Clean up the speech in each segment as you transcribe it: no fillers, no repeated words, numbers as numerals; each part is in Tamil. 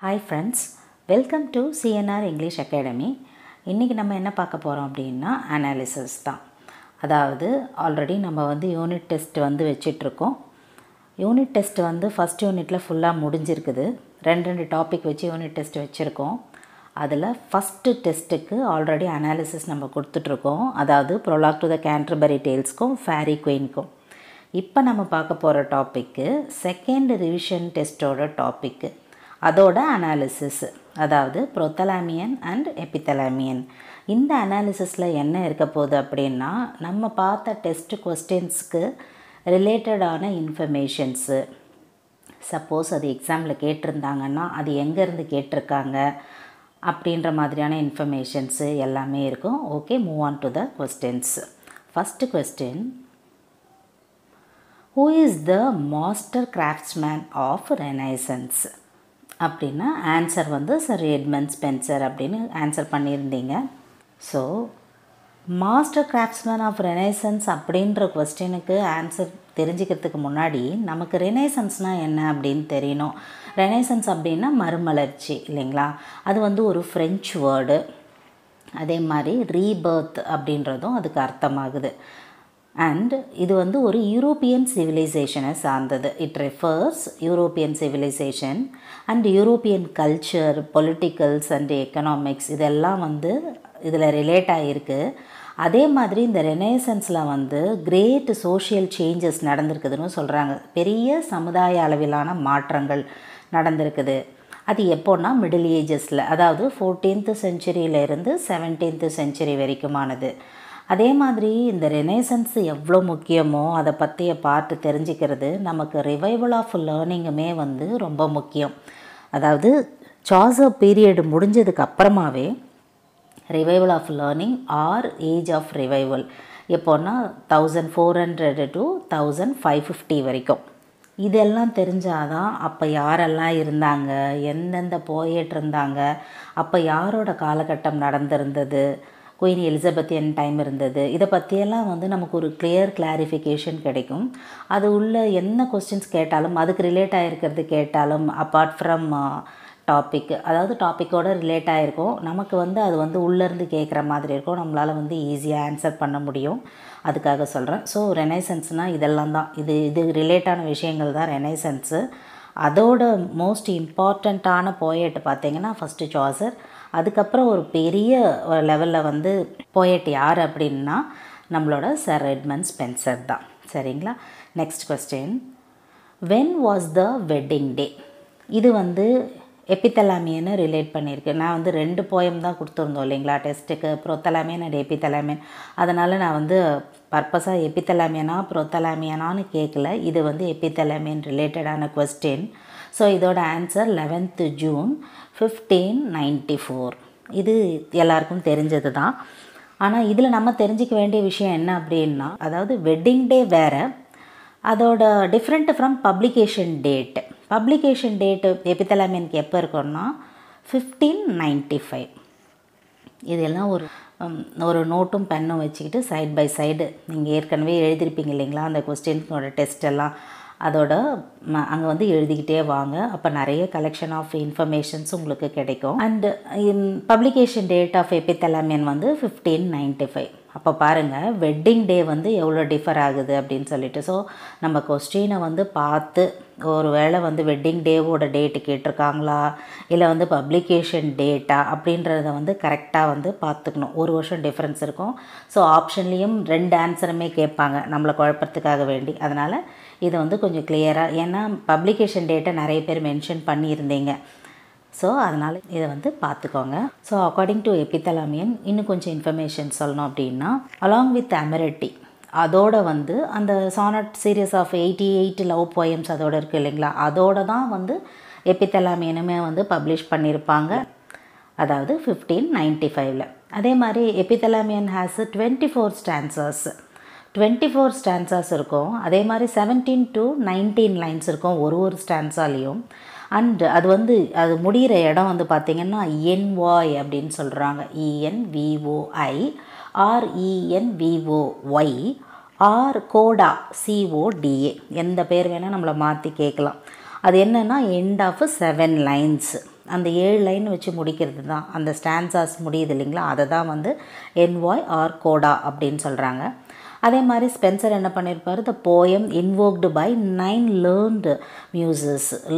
Hi friends, welcome to CNR English Academy. இன்றைக்கி நம்ம என்ன பார்க்க போகிறோம் அப்படின்னா அனாலிசிஸ் தான். அதாவது ஆல்ரெடி நம்ம யூனிட் டெஸ்ட் வச்சிட்ருக்கோம். யூனிட் டெஸ்ட் ஃபஸ்ட் யூனிட்டில் ஃபுல்லாக முடிஞ்சிருக்குது. ரெண்டு டாபிக் வச்சு யூனிட் டெஸ்ட் வச்சுருக்கோம். அதில் ஃபஸ்ட்டு டெஸ்ட்டுக்கு ஆல்ரெடி அனாலிசிஸ் நம்ம கொடுத்துட்ருக்கோம். அதாவது ப்ரொலாக் டு த கேன்டர்பரி டேல்ஸ்க்கும் ஃபேரி குயின்க்கும். இப்போ நம்ம பார்க்க போகிற டாப்பிக்கு செகண்ட் ரிவிஷன் டெஸ்ட்டோட டாப்பிக்கு, அதோட அனாலிசிஸ், அதாவது ப்ரோத்தலாமியன் அண்ட் எபித்தலாமியன். இந்த அனாலிசிஸில் என்ன இருக்க போகுது அப்படின்னா, நம்ம பார்த்த டெஸ்ட் கொஸ்டின்ஸ்க்கு ரிலேட்டடான இன்ஃபர்மேஷன்ஸு, சப்போஸ் அது எக்ஸாமில் கேட்டிருந்தாங்கன்னா அது எங்கேருந்து கேட்டிருக்காங்க அப்படின்ற மாதிரியான இன்ஃபர்மேஷன்ஸு எல்லாமே இருக்கும். Okay, move on to the questions. First question, who is the master craftsman of Renaissance அப்படின்னா ஆன்சர் சர் எட்மண்ட் ஸ்பென்சர் அப்படின்னு ஆன்சர் பண்ணியிருந்தீங்க. So master craftsman of Renaissance அப்படின்ற கொஸ்டினுக்கு ஆன்சர் தெரிஞ்சுக்கிறதுக்கு முன்னாடி நமக்கு ரெனைசன்ஸ்னால் என்ன அப்படின்னு தெரியணும். ரெனைசன்ஸ் அப்படின்னா மறுமலர்ச்சி இல்லைங்களா? அது ஒரு ஃப்ரெஞ்சு வேர்டு. அதே மாதிரி ரீபர்த் அப்படின்றதும் அதுக்கு அர்த்தமாகுது. அண்ட் இது ஒரு யூரோப்பியன் சிவிலைசேஷனை சார்ந்தது. It refers European civilisation and European culture, politicals and economics இதெல்லாம் இதில் ரிலேட் ஆகிருக்கு. அதே மாதிரி இந்த ரெனேசன்ஸில் கிரேட் சோஷியல் சேஞ்சஸ் நடந்திருக்குதுன்னு சொல்கிறாங்க. பெரிய சமுதாய அளவிலான மாற்றங்கள் நடந்திருக்குது. அது எப்போன்னா மிடில் ஏஜஸில், அதாவது 14th செஞ்சுரியிலேருந்து 17th செஞ்சுரி வரைக்குமானது. அதே மாதிரி இந்த ரெனேசன்ஸ் எவ்வளோ முக்கியமோ அதை பற்றிய பார்த்து தெரிஞ்சுக்கிறது நமக்கு ரிவைவல் ஆஃப் லேர்னிங்குமே ரொம்ப முக்கியம். அதாவது சாசர் பீரியட் முடிஞ்சதுக்கு அப்புறமாவே revival of learning or age of revival எப்போன்னா 1400 to 1550 வரைக்கும். இதெல்லாம் தெரிஞ்சாதான் அப்போ யாரெல்லாம் இருந்தாங்க, எந்தெந்த போயட் இருந்தாங்க, அப்போ யாரோட காலகட்டம் நடந்திருந்தது, குயின் எலிசபெத்தியன் டைம் இருந்தது, இதை பற்றியெல்லாம் நமக்கு ஒரு கிளாரிஃபிகேஷன் கிடைக்கும். அது உள்ள என்ன கொஸ்டின்ஸ் கேட்டாலும், அதுக்கு ரிலேட் ஆகிருக்கிறது கேட்டாலும், அப்பார்ட் ஃப்ரம் டாபிக், அதாவது டாப்பிக்கோடு ரிலேட் ஆகிருக்கும், நமக்கு அது உள்ளேருந்து கேட்குற மாதிரி இருக்கும். நம்மளால் ஈஸியாக ஆன்சர் பண்ண முடியும். அதுக்காக சொல்கிறேன். ஸோ ரெனைசன்ஸ்னால் இதெல்லாம் தான், இது ரிலேட்டான விஷயங்கள் தான் ரெனைசன்ஸு. அதோட மோஸ்ட் இம்பார்ட்டண்ட்டான போயட் பார்த்திங்கன்னா ஃபஸ்ட்டு சாசர். அதுக்கப்புறம் ஒரு பெரிய லெவலில் போயட் யார் அப்படின்னா நம்மளோட சர் எட்மண்ட் ஸ்பென்சர் தான். சரிங்களா? Next question, when was the wedding day? இது எபித்தலாமியன்னு ரிலேட் பண்ணியிருக்கு. நான் 2 போயம் தான் கொடுத்துருந்தோம் இல்லைங்களா டெஸ்ட்டுக்கு, ப்ரோத்தலாமியன் அண்ட் எபித்தலாமியன். அதனால் நான் பர்பஸாக எபித்தலாமியனா ப்ரோத்தலாமியனான்னு கேட்கல. இது எபித்தலாமியன் ரிலேட்டடான கொஸ்டின். ஸோ இதோட ஆன்சர் 11th June 1594. இது எல்லாருக்கும் தெரிஞ்சது தான். ஆனால் இதில் நம்ம தெரிஞ்சிக்க வேண்டிய விஷயம் என்ன அப்படின்னா, அதாவது வெட்டிங் டே வேறு, அதோட different from publication date. Publication date எபித்தலாமியனுக்கு எப்போ இருக்குன்னா 1595. இதெல்லாம் ஒரு நோட்டும் பென்னும் வச்சுக்கிட்டு சைட் பை சைடு நீங்கள் ஏற்கனவே எழுதியிருப்பீங்க இல்லைங்களா அந்த கொஸ்டின்ஸோட டெஸ்ட்டெல்லாம், அதோட அங்கே எழுதிக்கிட்டே வாங்க. அப்போ நிறைய கலெக்ஷன் ஆஃப் இன்ஃபர்மேஷன்ஸ் உங்களுக்கு கிடைக்கும். And publication date of Epithalamion 1595. அப்போ பாருங்கள் வெட்டிங் டே எவ்வளோ டிஃபர் ஆகுது அப்படின்னு சொல்லிட்டு. ஸோ நம்ம கொஸ்டினை பார்த்து ஒரு வேளை வெட்டிங் டேவோட டேட்டு கேட்டிருக்காங்களா இல்லை பப்ளிகேஷன் டேட்டா அப்படின்றத கரெக்டாக பார்த்துக்கணும். ஒரு வருஷம் டிஃப்ரென்ஸ் இருக்கும். ஸோ ஆப்ஷன்லேயும் 2 ஆன்சருமே கேட்பாங்க நம்மளை குழப்பத்துக்காக வேண்டி. அதனால் இதை கொஞ்சம் கிளியராக, ஏன்னா பப்ளிகேஷன் டேட்டை நிறைய பேர் மென்ஷன் பண்ணியிருந்தீங்க. ஸோ அதனால் இதை பார்த்துக்கோங்க. ஸோ அக்கார்டிங் டு எபித்தலாமியன் இன்னும் கொஞ்சம் இன்ஃபர்மேஷன் சொல்லணும் அப்படின்னா, அலாங் வித் அமெரிட்டி அதோட அந்த sonnet series of 88 love poems அதோடு இருக்குது இல்லைங்களா, அதோட தான் எபித்தலாமியனுமே பப்ளிஷ் பண்ணியிருப்பாங்க, அதாவது 1595. அதே மாதிரி எபித்தலாமியன் ஹேஸ் 24 ஸ்டான்சர்ஸ். 24 ஸ்டான்சாஸ் இருக்கும். அதே மாதிரி 17 to 19 லைன்ஸ் இருக்கும் ஒரு ஸ்டான்ஸாலையும். அண்டு அது முடிகிற இடம் பார்த்திங்கன்னா என்வாய் அப்படின்னு சொல்கிறாங்க. ENVOI RENVOY ஆர் கோடா CODA, எந்த பேர் வேணால் நம்மளை மாற்றி கேட்கலாம். அது என்னென்னா எண்ட் ஆஃப் 7 லைன்ஸ் அந்த 7 லைன் வச்சு முடிக்கிறது தான் அந்த ஸ்டான்சாஸ் முடியுது இல்லைங்களா, அதை தான் வந்து என்வாய் ஆர் கோடா அப்படின்னு சொல்கிறாங்க. அதே மாதிரி ஸ்பென்சர் என்ன பண்ணியிருப்பார், the poem invoked by 9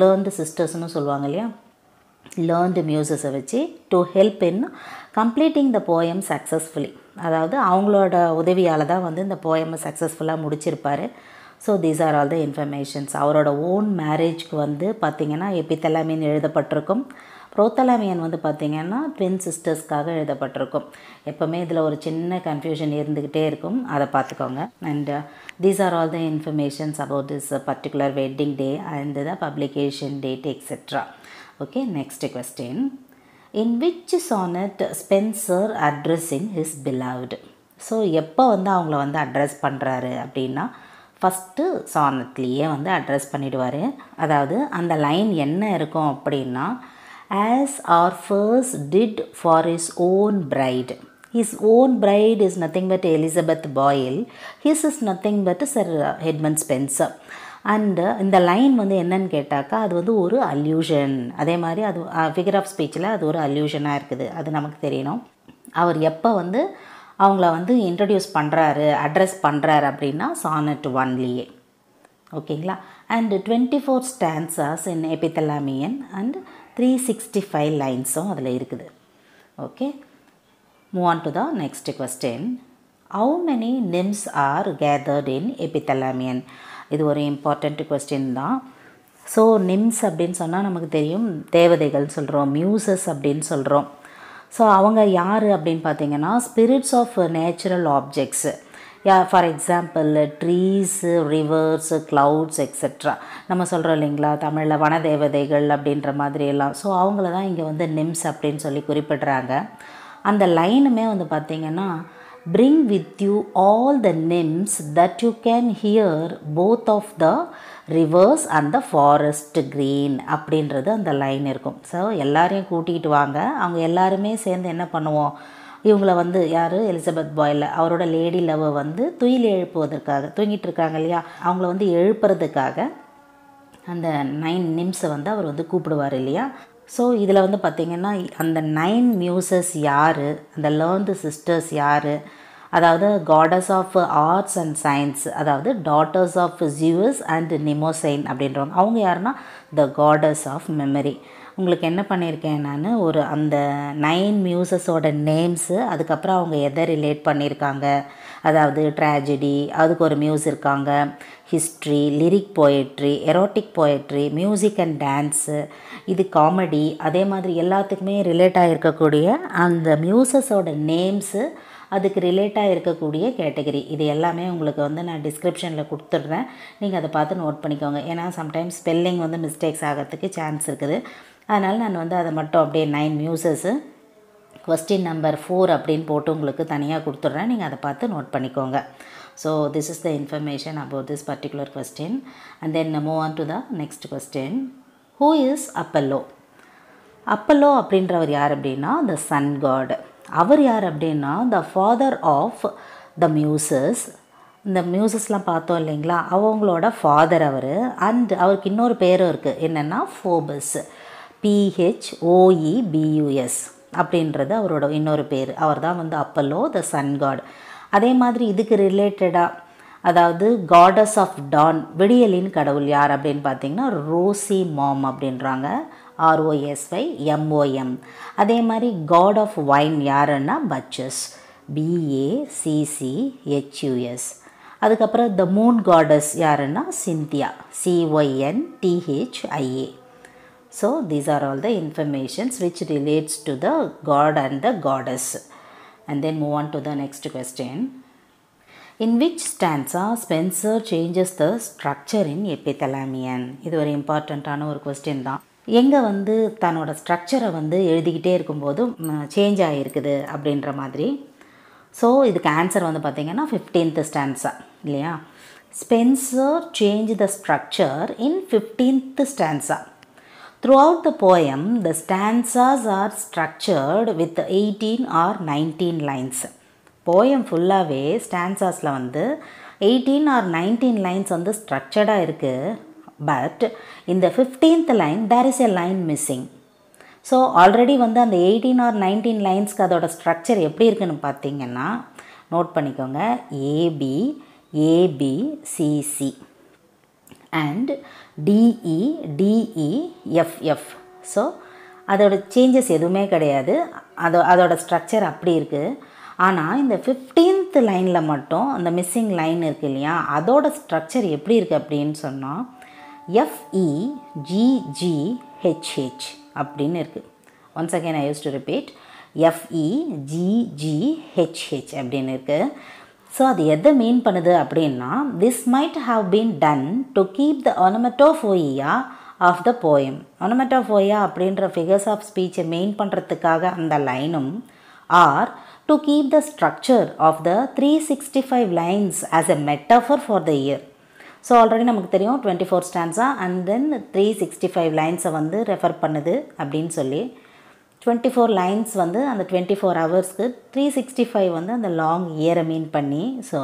learned சிஸ்டர்ஸ்னு சொல்லுவாங்க இல்லையா, லேர்ன்டு மியூசஸை வச்சு to help in completing the poem successfully, அதாவது அவங்களோட உதவியால் தான் வந்து இந்த போயமை சக்ஸஸ்ஃபுல்லாக முடிச்சிருப்பார். So these are all the informations. அவரோட ஓன் மேரேஜ்க்கு வந்து பார்த்திங்கன்னா எபித்தலாமியன் எழுதப்பட்டிருக்கும். புரோத்தலாமியன் வந்து பார்த்திங்கன்னா ட்வின் சிஸ்டர்ஸ்க்காக எழுதப்பட்டிருக்கும். எப்போவுமே இதில் ஒரு சின்ன கன்ஃபியூஷன் இருந்துக்கிட்டே இருக்கும், அதை பார்த்துக்கோங்க. And these are all the informations about this particular wedding day and the publication date etcetera. Okay, next question. In which sonnet Spencer addressing his beloved? So எப்போ வந்து அவங்கள வந்து அட்ரஸ் பண்ணுறாரு அப்படின்னா ஃபஸ்ட்டு சானட்லேயே வந்து அட்ரஸ் பண்ணிவிடுவார். அதாவது அந்த லைன் என்ன இருக்கும் அப்படின்னா, as are first did for his own bride. His own bride is nothing but Elizabeth Boyle, his is nothing but sir Edmund Spenser. And இந்த லைன் வந்து என்னன்னு கேட்டாக்கா அது வந்து ஒரு அல்யூஷன். அதே மாதிரி அது ஃபிகர் ஆஃப் ஸ்பீச்சில் அது ஒரு அல்யூஷனாக இருக்குது, அது நமக்கு தெரியணும். அவர் எப்போ வந்து அவங்கள வந்து இன்ட்ரடியூஸ் பண்ணுறாரு, அட்ரஸ் பண்ணுறாரு அப்படின்னா சானட் 1லேயே. ஓகேங்களா. And 24 stanzas in Epithalamion and 365 லைன்ஸும் அதில் இருக்குது. Okay, move on to the next question. How many nymphs are gathered in Epithalamion? இது ஒரு இம்பார்ட்டண்ட் கொஸ்டின் தான். ஸோ நிம்ஸ் அப்படின்னு சொன்னால் நமக்கு தெரியும், தேவதைகள் சொல்கிறோம், மியூசஸ் அப்படின்னு சொல்கிறோம். ஸோ அவங்க யார் அப்படின்னு பார்த்தீங்கன்னா spirits of natural objects. For example trees, rivers, clouds etcetera. நம்ம சொல்கிறோம் இல்லைங்களா தமிழில் வனதேவதைகள் அப்படின்ற மாதிரி எல்லாம். ஸோ அவங்கள தான் இங்கே வந்து நிம்ஸ் அப்படின்னு சொல்லி குறிப்பிடுறாங்க. அந்த லைனுமே வந்து பார்த்திங்கன்னா, bring with you all the nymphs that you can hear both of the rivers and the forest green அப்படின்றது அந்த லைன் இருக்கும். ஸோ எல்லாரையும் கூட்டிகிட்டு வாங்க, அவங்க எல்லாருமே சேர்ந்து என்ன பண்ணுவோம், இவங்களை வந்து யார், எலிசபெத் பாயில் அவரோட லேடி லவ்வை வந்து துயில் எழுப்புவதற்காக, தூங்கிட்டு இருக்காங்க இல்லையா, அவங்கள வந்து எழுப்புறதுக்காக அந்த 9 நிம்ஸை வந்து அவர் வந்து கூப்பிடுவார் இல்லையா. ஸோ இதில் வந்து பார்த்திங்கன்னா அந்த 9 மியூசஸ் யார், அந்த லேர்ன்டு சிஸ்டர்ஸ் யார், அதாவது goddess of arts and science, அதாவது daughters of Zeus and Mnemosyne அப்படின்றவங்க. அவங்க யாருன்னா த காடஸ் ஆஃப் மெமரி. உங்களுக்கு என்ன பண்ணியிருக்கேன் நான், ஒரு அந்த 9 மியூசஸோட நேம்ஸு, அதுக்கப்புறம் அவங்க எதை ரிலேட் பண்ணியிருக்காங்க, அதாவது ட்ராஜடி அதுக்கு ஒரு மியூஸ் இருக்காங்க, history, lyric poetry, erotic poetry, music and dance, இது காமெடி, அதே மாதிரி எல்லாத்துக்குமே ரிலேட் ஆகிருக்கக்கூடிய அந்த மியூசஸோட நேம்ஸு, அதுக்கு ரிலேட்டாக இருக்கக்கூடிய கேட்டகரி, இது எல்லாமே உங்களுக்கு வந்து நான் டிஸ்கிரிப்ஷனில் கொடுத்துட்றேன். நீங்கள் அதை பார்த்து நோட் பண்ணிக்கோங்க. ஏன்னா சம்டைம்ஸ் ஸ்பெல்லிங் வந்து மிஸ்டேக்ஸ் ஆகிறதுக்கு சான்ஸ் இருக்குது. அதனால் நான் வந்து அதை மட்டும் அப்படியே 9 மியூசஸ்ஸு கொஸ்டின் நம்பர் 4 அப்படின்னு போட்டு உங்களுக்கு தனியாக கொடுத்துட்றேன். நீங்கள் அதை பார்த்து நோட் பண்ணிக்கோங்க. So this is the information about this particular question. And then move on to the next question. Who is Apollo? Apollo அப்படின்றவர் யார் அப்படின்னா த சன் காட். அவர் யார் அப்படின்னா the father of the Muses. இந்த மியூசஸ்லாம் பார்த்தோம் இல்லைங்களா, அவங்களோட ஃபாதர் அவர். அண்ட் அவருக்கு இன்னொரு பேரும் இருக்குது, என்னென்னா ஃபோபஸ், PHOEBUS அப்படின்றது அவரோட இன்னொரு பேர். அவர் தான் வந்து அப்பல்லோ த சன் காட். அதே மாதிரி இதுக்கு ரிலேட்டடாக, அதாவது காடஸ் ஆஃப் டான், விடியலின் கடவுள் யார் அப்படின்னு பார்த்தீங்கன்னா ரோசி மாம் அப்படின்றாங்க, ROSYMOM. அதே மாதிரி காட் ஆஃப் வைன் யாருன்னா பச்சஸ், BACCHUS. அதுக்கப்புறம் த மூன் காடஸ் யாருன்னா Scindia, CYNTHIA. So these are all the informations which relates to the god and the goddess. And then move on to the next question. In which stanza Spencer changes the structure in epithalamion? இது ஒரு இம்பார்ட்டண்ட்டான ஒரு கொஸ்டின் தான். எங்கே வந்து தன்னோட ஸ்ட்ரக்சரை வந்து எழுதிக்கிட்டே இருக்கும்போது சேஞ்ச் ஆகிருக்குது அப்படின்ற மாதிரி. ஸோ இதுக்கு ஆன்சர் வந்து பார்த்திங்கன்னா 15th ஸ்டான்ஸா இல்லையா. Spencer change the structure in 15th stanza. Throughout the poem, the stanzas are structured with 18 or 19 lines. Poem ஃபுல்லாகவே ஸ்டான்சாஸில் வந்து 18 or 19 லைன்ஸ் வந்து ஸ்ட்ரக்சர்டாக இருக்குது. பட் இந்த 15th line there is a line missing. So already வந்து அந்த 18 or 19 லைன்ஸ்க்கு அதோட ஸ்ட்ரக்சர் எப்படி இருக்குன்னு பார்த்தீங்கன்னா நோட் பண்ணிக்கோங்க. A B A B C C and D E D E F F. So அதோட சேஞ்சஸ் எதுவுமே கிடையாது. அதோட ஸ்ட்ரக்சர் அப்படி இருக்குது. ஆனால் இந்த 15th லைனில் மட்டும் அந்த மிஸ்ஸிங் லைன் இருக்குது இல்லையா, அதோட ஸ்ட்ரக்சர் எப்படி இருக்குது அப்படின்னு சொன்னால் FEGGHH அப்படின்னு இருக்குது. Once again I use to repeat, FEGGHH அப்படின்னு இருக்குது. ஸோ அது எதை மீன் பண்ணுது அப்படின்னா, this might have been done to keep the onomatopoeia of the poem. onomatopoeia அப்படின்ற ஃபிகர்ஸ் ஆஃப் ஸ்பீச்சை மெயின் பண்ணுறதுக்காக அந்த லைனும், or to keep the structure of the 365 lines as a metaphor for the year. So already நமக்கு தெரியும் 24 ஸ்டான்ஸா அண்ட் தென் 365 லைன்ஸை வந்து ரெஃபர் பண்ணுது அப்படின்னு சொல்லி. 24 லைன்ஸ் வந்து அந்த 24 ஹவர்ஸ்க்கு, 365 வந்து அந்த லாங் இயரை மீன் பண்ணி. ஸோ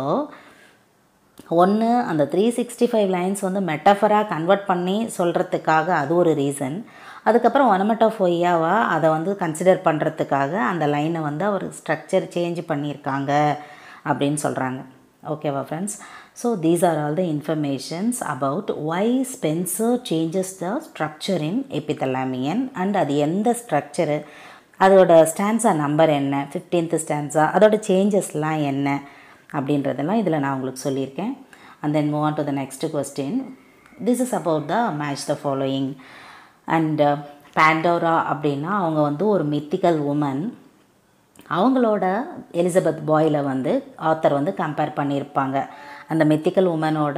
ஒன்று அந்த 365 லைன்ஸ் வந்து மெட்டாஃபராக கன்வெர்ட் பண்ணி சொல்கிறதுக்காக அது ஒரு ரீசன். அதுக்கப்புறம் onomatopoeiaவா அதை வந்து கன்சிடர் பண்ணுறதுக்காக அந்த லைனை வந்து அவர் ஸ்ட்ரக்சர் சேஞ்ச் பண்ணியிருக்காங்க அப்படின்னு சொல்கிறாங்க. ஓகேவா friends? So these are all the informations about why Spenser changes the structure in Epithalamion and அது எந்த ஸ்ட்ரக்சரு, அதோட ஸ்டான்ஸா நம்பர் என்ன, 15th ஸ்டான்ஸா, அதோட சேஞ்சஸ்லாம் என்ன அப்படின்றதெல்லாம் இதில் நான் உங்களுக்கு சொல்லியிருக்கேன். And then move on to the next question. This is about the match the following. And Pandora அப்படின்னா அவங்க வந்து ஒரு மித்திக்கல் உமன். அவங்களோட எலிசபெத் பாயில் வந்து ஆத்தர் வந்து கம்பேர் பண்ணியிருப்பாங்க. அந்த மித்திக்கல் உமனோட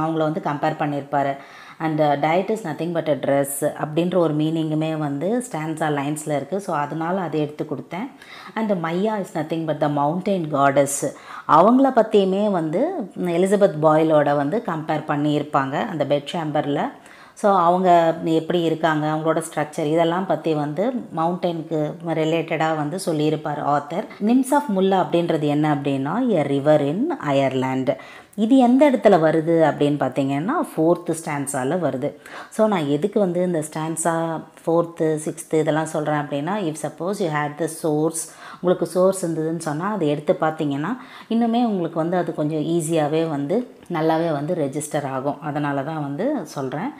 அவங்கள வந்து கம்பேர் பண்ணியிருப்பார். And diet is nothing but a dress அப்படின்ற ஒரு மீனிங்குமே வந்து ஸ்டான்ஸா லைன்ஸில் இருக்குது. ஸோ அதனால் அதை எடுத்து கொடுத்தேன். And Maia is nothing but the mountain goddess. அவங்கள பற்றியுமே வந்து எலிசபெத் பாயிலோட வந்து கம்பேர் பண்ணியிருப்பாங்க அந்த பெட் சேம்பரில். ஸோ அவங்க எப்படி இருக்காங்க, அவங்களோட ஸ்ட்ரக்சர், இதெல்லாம் பற்றி வந்து மவுண்டெயினுக்கு ரிலேட்டடாக வந்து சொல்லியிருப்பார் ஆத்தர். நிம்ஸ் ஆஃப் முல்லா அப்படின்றது என்ன அப்படின்னா எ ரிவர் இன் அயர்லாண்டு. இது எந்த இடத்துல வருது அப்படின்னு பார்த்தீங்கன்னா 4th ஸ்டான்ஸால் வருது. ஸோ நான் எதுக்கு வந்து இந்த ஸ்டான்ஸா 4th 6th இதெல்லாம் சொல்கிறேன் அப்படின்னா, if suppose you had the source, உங்களுக்கு சோர்ஸ் இருந்ததுன்னு சொன்னால் அதை எடுத்து பார்த்தீங்கன்னா இன்னுமே உங்களுக்கு வந்து அது கொஞ்சம் ஈஸியாகவே வந்து நல்லாவே வந்து ரெஜிஸ்டர் ஆகும். அதனால தான் வந்து சொல்கிறேன்.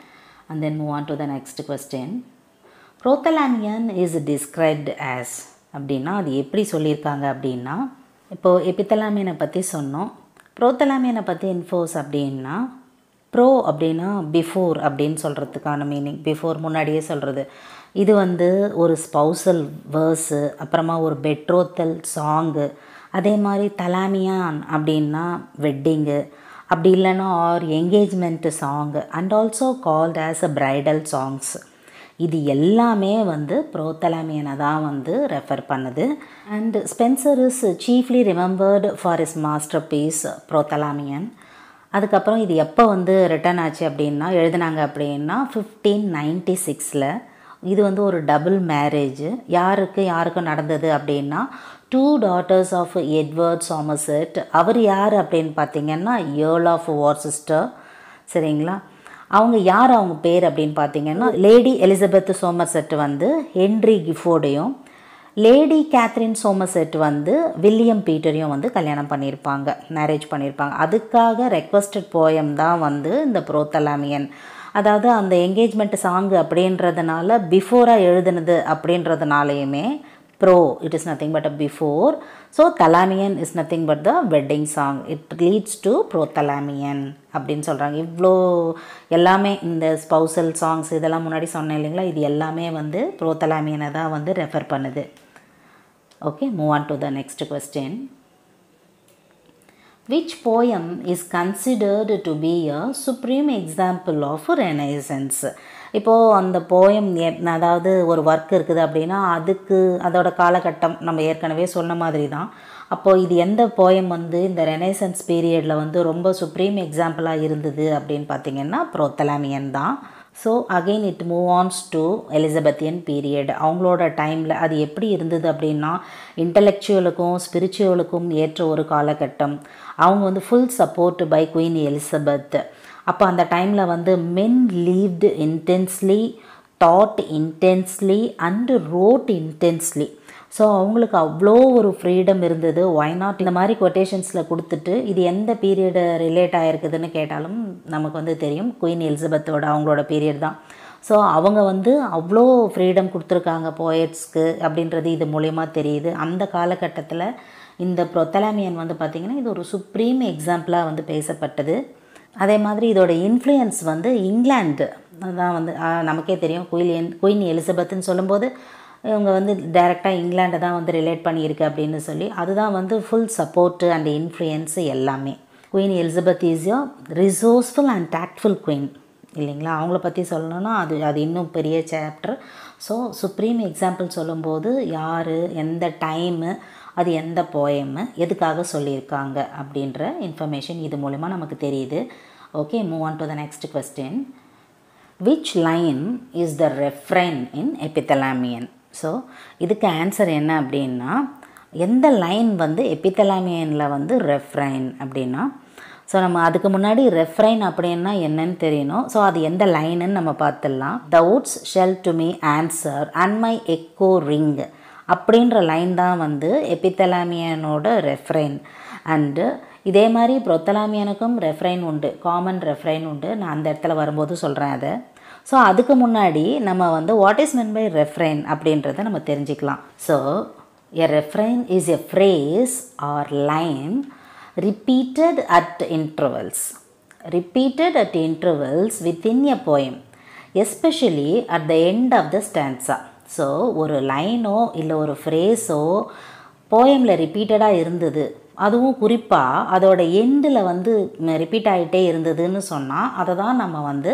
And then move on to the next question. Prothalamion is described as அப்படின்னா அது எப்படி சொல்லியிருக்காங்க அப்படின்னா, இப்போது எபித்தலாமியனை பற்றி சொன்னோம். ப்ரோத்தலாமியனை பற்றி இன்ஃபோஸ் அப்படின்னா, ப்ரோ அப்படின்னா பிஃபோர் அப்படின்னு சொல்கிறதுக்கான மீனிங், பிஃபோர் முன்னாடியே சொல்கிறது. இது வந்து ஒரு ஸ்பௌசல் வேர்ஸு, அப்புறமா ஒரு பெட்ரோத்தல் சாங்கு. அதே மாதிரி தலாமியான் அப்படின்னா வெட்டிங்கு, அப்படி இல்லைன்னா or engagement song and also called as a bridal songs. இது எல்லாமே வந்து ப்ரோத்தலாமியனை தான் வந்து ரெஃபர் பண்ணுது. And Spenser is chiefly remembered for his masterpiece Prothalamion. அதுக்கப்புறம் இது எப்போ வந்து ரிட்டர்ன் ஆச்சு அப்படின்னா, எழுதினாங்க அப்படின்னா 1596. இது வந்து ஒரு டபுள் மேரேஜ். யாருக்கும் நடந்தது அப்படின்னா 2 daughters ஆஃப் எட்வர்ட் சாமர்செட். அவர் யார் அப்படின்னு பார்த்தீங்கன்னா ஏர்ல் ஆஃப் வார்செஸ்டர். சரிங்களா? அவங்க பேர் அப்படின்னு பார்த்தீங்கன்னா லேடி எலிசபெத் சோமர்செட் வந்து ஹென்ரி கிஃபோர்டையும், லேடி கேத்ரின் சோமர்செட் வந்து வில்லியம் பீட்டரையும் வந்து கல்யாணம் பண்ணியிருப்பாங்க, மேரேஜ் பண்ணியிருப்பாங்க. அதுக்காக ரெக்வஸ்டட் போயம் தான் வந்து இந்த ப்ரோத்தலாமியன். அதாவது அந்த என்கேஜ்மெண்ட் சாங்கு அப்படின்றதுனால பிஃபோராக எழுதுனது அப்படின்றதுனாலையுமே pro, it is nothing but a before. So thalamion is nothing but the wedding song. It leads to Prothalamion அப்படின்னு சொல்கிறாங்க. இவ்வளோ எல்லாமே இந்த ஸ்பௌசல் சாங்ஸ் இதெல்லாம் முன்னாடி சொன்னேன் இல்லைங்களா, இது எல்லாமே வந்து ப்ரோத்தலாமியனை தான் வந்து ரெஃபர் பண்ணுது. Okay, move on to the next question. Which poem is considered to be a supreme example of Renaissance? இப்போது அந்த போயம் அதாவது ஒரு ஒர்க் இருக்குது அப்படின்னா அதுக்கு அதோட காலகட்டம் நம்ம ஏற்கனவே சொன்ன மாதிரி தான். அப்போது இது எந்த போயம் வந்து இந்த ரெனைசன்ஸ் பீரியடில் வந்து ரொம்ப சுப்ரீம் எக்ஸாம்பிளாக இருந்தது அப்படின்னு பார்த்திங்கன்னா ப்ரோத்தலாமியன் தான். So again it move ons to Elizabethan period. அவங்களோட டைமில் அது எப்படி இருந்தது அப்படின்னா இன்டலெக்சுவலுக்கும் ஸ்பிரிச்சுவலுக்கும் ஏற்ற ஒரு காலகட்டம். அவங்க வந்து full support by queen Elizabeth. அப்போ அந்த டைமில் வந்து men lived intensely taught intensely and wrote intensely. So அவங்களுக்கு அவ்வளோ ஒரு ஃப்ரீடம் இருந்தது. ஒய் நாட் இந்த மாதிரி கொட்டேஷன்ஸில் கொடுத்துட்டு இது எந்த பீரியடு ரிலேட் ஆகிருக்குதுன்னு கேட்டாலும் நமக்கு வந்து தெரியும், குயின் எலிசபெத்தோட அவங்களோட பீரியட் தான். ஸோ அவங்க வந்து அவ்வளோ ஃப்ரீடம் கொடுத்துருக்காங்க போயட்ஸ்க்கு அப்படின்றது இது மூலயமா தெரியுது. அந்த காலகட்டத்தில் இந்த ப்ரொத்தலாமியன் வந்து பார்த்திங்கன்னா இது ஒரு சுப்ரீம் எக்ஸாம்பிளாக வந்து பேசப்பட்டது. அதே மாதிரி இதோட இன்ஃப்ளூயன்ஸ் வந்து இங்கிலாந்து தான் வந்து நமக்கே தெரியும். குயின் எலிசபெத்துன்னு சொல்லும்போது இவங்க வந்து டைரெக்டாக இங்கிலாண்டை தான் வந்து ரிலேட் பண்ணியிருக்கு அப்படின்னு சொல்லி அதுதான் வந்து ஃபுல் சப்போர்ட்டு அண்ட் இன்ஃப்ளூயன்ஸு எல்லாமே. Queen Elizabeth is yo resourceful and tactful queen இல்லைங்களா. அவங்கள பற்றி சொல்லணும்னா அது இன்னும் பெரிய சாப்டர். ஸோ சுப்ரீம் எக்ஸாம்பிள் சொல்லும்போது யார், எந்த டைமு, அது எந்த போயமு, எதுக்காக சொல்லியிருக்காங்க அப்படின்ற இன்ஃபர்மேஷன் இது மூலிமா நமக்கு தெரியுது. Okay, move on to the next question. Which line is the refrain in Epithalamion? So இதுக்கு ஆன்சர் என்ன அப்படின்னா, எந்த லைன் வந்து எபித்தலாமியனில் வந்து ரெஃப்ரைன் அப்படின்னா, ஸோ நம்ம அதுக்கு முன்னாடி ரெஃப்ரைன் அப்படின்னா என்னன்னு தெரியணும். ஸோ அது எந்த லைனுன்னு நம்ம பார்த்துடலாம். த woods shall to me answer and my echo ring அப்படின்ற லைன் தான் வந்து எபித்தலாமியனோட ரெஃப்ரைன். அண்டு இதே மாதிரி ப்ரொத்தலாமியனுக்கும் ரெஃப்ரைன் உண்டு, காமன் ரெஃப்ரைன் உண்டு. நான் அந்த இடத்துல வரும்போது சொல்கிறேன் அதை. ஸோ அதுக்கு முன்னாடி நம்ம வந்து what is mean by refrain அப்படின்றத நம்ம தெரிஞ்சுக்கலாம். So a refrain is a phrase or line repeated at intervals within a poem, especially at the end of the stanza. So ஒரு லைனோ இல்லை ஒரு ஃப்ரேஸோ போயமில் ரிப்பீட்டடாக இருந்தது, அதுவும் குறிப்பாக அதோட எண்டில் வந்து ரிப்பீட் ஆகிட்டே இருந்ததுன்னு சொன்னால் அதை தான் நம்ம வந்து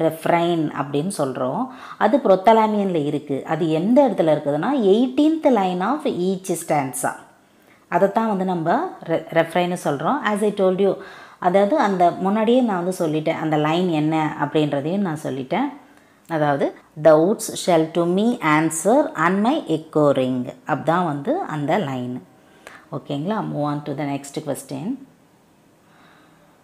ரெஃப்ரைன் அப்படின்னு சொல்கிறோம். அது ப்ரொத்தலாமியனில் இருக்குது. அது எந்த இடத்துல இருக்குதுன்னா 18th line of each stanza, அதைத்தான் வந்து நம்ம ரெஃப்ரைன்னு சொல்கிறோம். ஆஸ் ஐ டோல்ட் யூ, அதாவது அந்த முன்னாடியே நான் வந்து சொல்லிட்டேன் அந்த லைன் என்ன அப்படின்றதையும் நான் சொல்லிட்டேன். அதாவது the woods shall to me answer and my echo ring, அப்படிதான் வந்து அந்த லைன். ஓகேங்களா, move on to the next question.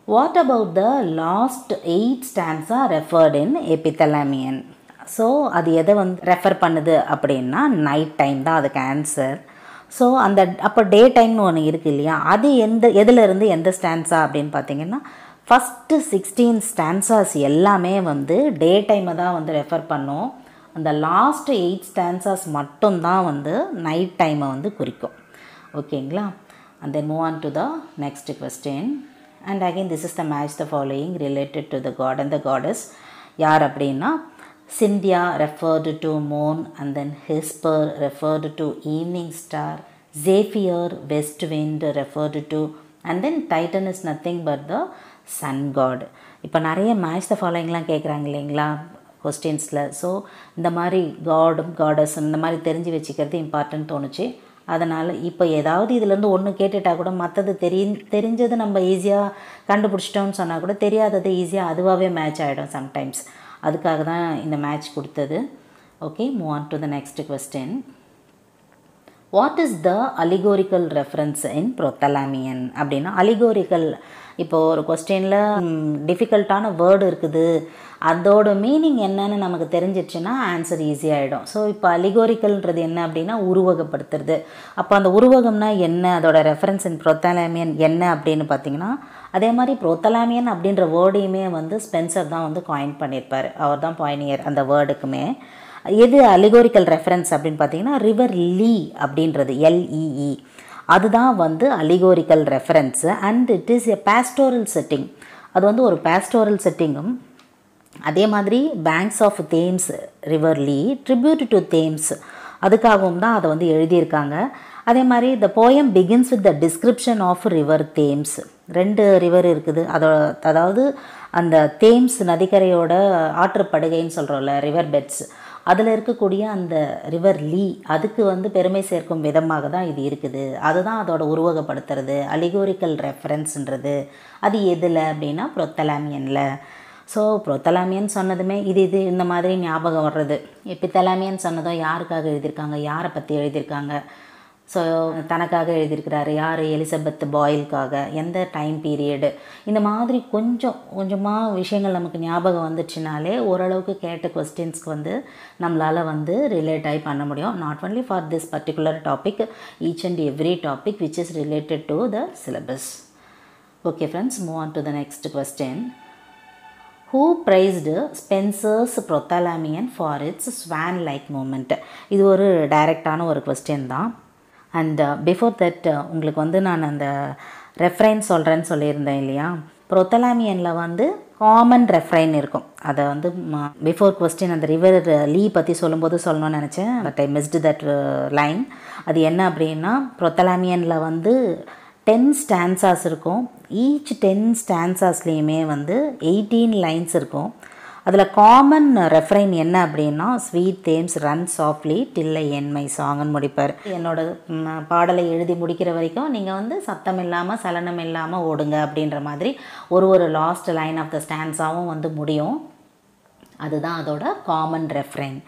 What about the last 8 stanza referred in Epithalamion? So அது எதை வந்து ரெஃபர் பண்ணுது அப்படின்னா நைட் டைம் தான் அதுக்கு ஆன்சர். ஸோ அந்த அப்போ டே டைம்னு ஒன்று இருக்குது இல்லையா, அது எதிலிருந்து எந்த ஸ்டான்ஸா அப்படின்னு பார்த்தீங்கன்னா ஃபஸ்ட்டு 16 ஸ்டான்ஸாஸ் எல்லாமே வந்து டே டைமை தான் வந்து ரெஃபர் பண்ணோம். அந்த லாஸ்ட் 8 ஸ்டான்ஸாஸ் மட்டும்தான் வந்து நைட் டைமை வந்து குறிக்கும். ஓகேங்களா, and then move on to the next question. And again this is the match the following related to the god and the goddess. யார் அப்படின்னா Cynthia referred to moon, and then Hesper referred to evening star, Zephyr, west wind referred to, and then Titan is nothing but the sun god. இப்போ நிறைய மேட்ச் த ஃபாலோயிங்லாம் கேட்குறாங்க இல்லைங்களா கொஸ்டின்ஸில். ஸோ இந்த மாதிரி காடும் காடஸும் இந்த மாதிரி தெரிஞ்சு வச்சுக்கிறது இம்பார்ட்டன்ட் தோணுச்சு. அதனால் இப்போ ஏதாவது இதிலேருந்து ஒன்று கேட்டுட்டால் கூட மற்றது தெரிஞ்சது நம்ம ஈஸியாக கண்டுபிடிச்சிட்டோம்னு சொன்னால் கூட தெரியாதது ஈஸியாக அதுவாகவே மேட்ச் ஆகிடும் சம்டைம்ஸ். அதுக்காக தான் இந்த மேட்ச் கொடுத்தது. Okay, move on to the next question. What is the allegorical reference in Prothalamion அப்படின்னா, அலிகோரிக்கல் இப்போது ஒரு கொஸ்டினில் டிஃபிகல்ட்டான வேர்டு இருக்குது, அதோட மீனிங் என்னன்னு நமக்கு தெரிஞ்சிடுச்சுன்னா ஆன்சர் ஈஸியாகிடும். ஸோ இப்போ அலிகோரிக்கல்ன்றது என்ன அப்படின்னா உருவகப்படுத்துறது. அப்போ அந்த உருவகம்னா என்ன, அதோட ரெஃபரன்ஸ் இன் ப்ரொத்தலாமியன் என்ன அப்படின்னு பார்த்தீங்கன்னா, அதே மாதிரி ப்ரொத்தலாமியன் அப்படின்ற வேர்டையுமே வந்து ஸ்பென்சர் தான் வந்து காயின் பண்ணியிருப்பார். அவர் தான் பாயினியர் அந்த வேர்டுக்குமே. எது அலிகோரிக்கல் ரெஃபரன்ஸ் அப்படின்னு பார்த்தீங்கன்னா ரிவர் லீ அப்படின்றது LEE, அதுதான் வந்து allegorical reference. And it is a pastoral setting. அது வந்து ஒரு பாஸ்டோரல் செட்டிங்கும், அதே மாதிரி banks of Thames river Lea tribute to Thames அதுக்காகவும் தான் அதை வந்து எழுதியிருக்காங்க. அதே மாதிரி the poem begins with the description of river Thames. 2 river இருக்குது, அதாவது அந்த தேம்ஸ் நதிக்கரையோட ஆற்றுப்படுகைன்னு சொல்கிறோம்ல, ரிவர் பெட்ஸ், அதில் இருக்கக்கூடிய அந்த ரிவர் லீ அதுக்கு வந்து பெருமை சேர்க்கும் விதமாக தான் இது இருக்குது. அதுதான் அதோட உருவகப்படுத்துறது அலிகோரிக்கல் ரெஃபரன்ஸ்ன்றது. அது எதில் அப்படின்னா ப்ரொத்தலாமியனில். ஸோ ப்ரொத்தலாமியன் சொன்னதுமே இது இந்த மாதிரி ஞாபகம் வர்றது. எபித்தலாமியன் சொன்னதும் யாருக்காக எழுதியிருக்காங்க, யாரை பற்றி எழுதியிருக்காங்க. ஸோ தனக்காக எழுதியிருக்கிறாரு யார், எலிசபெத் பாயிலுக்காக, எந்த டைம் பீரியடு, இந்த மாதிரி கொஞ்சமாக விஷயங்கள் நமக்கு ஞாபகம் வந்துச்சுனாலே ஓரளவுக்கு கேட்ட கொஸ்டின்ஸ்க்கு வந்து நம்மளால் வந்து ரிலேட் ஆகி பண்ண முடியும். Not only for this particular topic, each and every topic which is related to the syllabus. Okay friends, move on to the next question. Who praised Spencer's Prothalaamian for its swan-like movement? இது ஒரு டைரக்டான ஒரு கொஸ்டின் தான். அண்ட் பிஃபோர் தட் உங்களுக்கு வந்து நான் அந்த ரெஃப்ரைன் சொல்கிறேன்னு சொல்லியிருந்தேன் இல்லையா. ப்ரொத்தலாமியனில் வந்து காமன் ரெஃப்ரைன் இருக்கும். அதை வந்து பிஃபோர் கொஸ்டின் அந்த ரிவர் லீ பற்றி சொல்லும்போது சொல்லணும்னு நினச்சேன், but I missed that line. அது என்ன அப்படின்னா, ப்ரொத்தலாமியனில் வந்து 10 ஸ்டான்சாஸ் இருக்கும். ஈச் 10 ஸ்டான்சாஸ்லேயுமே வந்து 18 லைன்ஸ் இருக்கும். அதில் காமன் ரெஃப்ரைன் என்ன அப்படின்னா, sweet Thames run softly till I end my சாங்னு முடிப்பார். என்னோட பாடலை எழுதி முடிக்கிற வரைக்கும் நீங்கள் வந்து சத்தம் இல்லாமல் சலனம் இல்லாமல் ஓடுங்க அப்படின்ற மாதிரி ஒரு லாஸ்ட் லைன் ஆஃப் த ஸ்டான்ஸாகவும் வந்து முடியும். அதுதான் அதோட காமன் ரெஃப்ரைன்.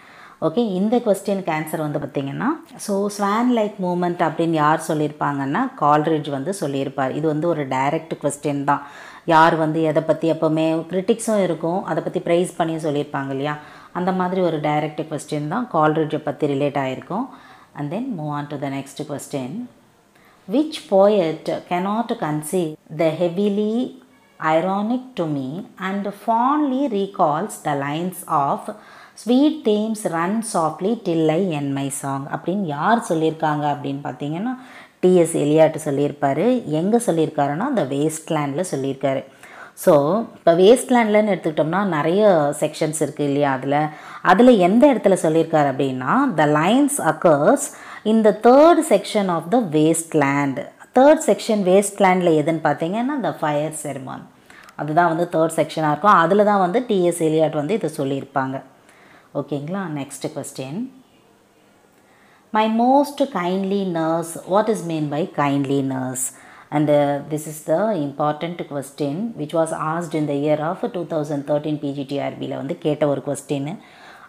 ஓகே, இந்த கொஸ்டினுக்கு ஆன்சர் வந்து பார்த்திங்கன்னா, ஸோ ஸ்வான் லைக் மூமெண்ட் அப்படின்னு யார் சொல்லியிருப்பாங்கன்னா, கால்ரிட்ஜ் வந்து சொல்லியிருப்பார். இது வந்து ஒரு டைரக்ட் கொஸ்டின் தான். யார் வந்து எதை பற்றி எப்போவுமே கிரிட்டிக்ஸும் இருக்கும், அதை பற்றி ப்ரைஸ் பண்ணி சொல்லியிருப்பாங்க இல்லையா, அந்த மாதிரி ஒரு டைரக்ட் கொஸ்டின் தான் கால்ரிட்ஜை பற்றி ரிலேட் ஆகிருக்கும். And then move on to the next question. Which poet cannot conceive the heavily ironic to me and fondly recalls the lines of sweet Thames run softly till I end my song அப்படின்னு யார் சொல்லியிருக்காங்க அப்படின்னு பார்த்தீங்கன்னா, டிஎஸ் எலியாட் சொல்லியிருப்பார். எங்கே சொல்லியிருக்காருன்னா, அந்த வேஸ்ட்லேண்டில் சொல்லியிருக்காரு. ஸோ இப்போ வேஸ்ட்லேண்ட்லன்னு எடுத்துக்கிட்டோம்னா நிறைய செக்ஷன்ஸ் இருக்குது இல்லையா. அதில் எந்த இடத்துல சொல்லியிருக்காரு அப்படின்னா, the lines occurs in the third section of the Waste Land. Third section வேஸ்ட்லேண்டில் எதுன்னு பார்த்தீங்கன்னா, த ஃபயர் செரிமான். அதுதான் வந்து தேர்ட் செக்ஷனாக இருக்கும். அதில் தான் வந்து டிஎஸ் எலியாட் வந்து இதை சொல்லியிருப்பாங்க. ஓகேங்களா. Next question. My most kindly nurse, what is mean by kindly nurse? And this is the important question which was asked in the year of 2013 பிஜிடிஆர்பியில் வந்து கேட்ட ஒரு கொஸ்டின்.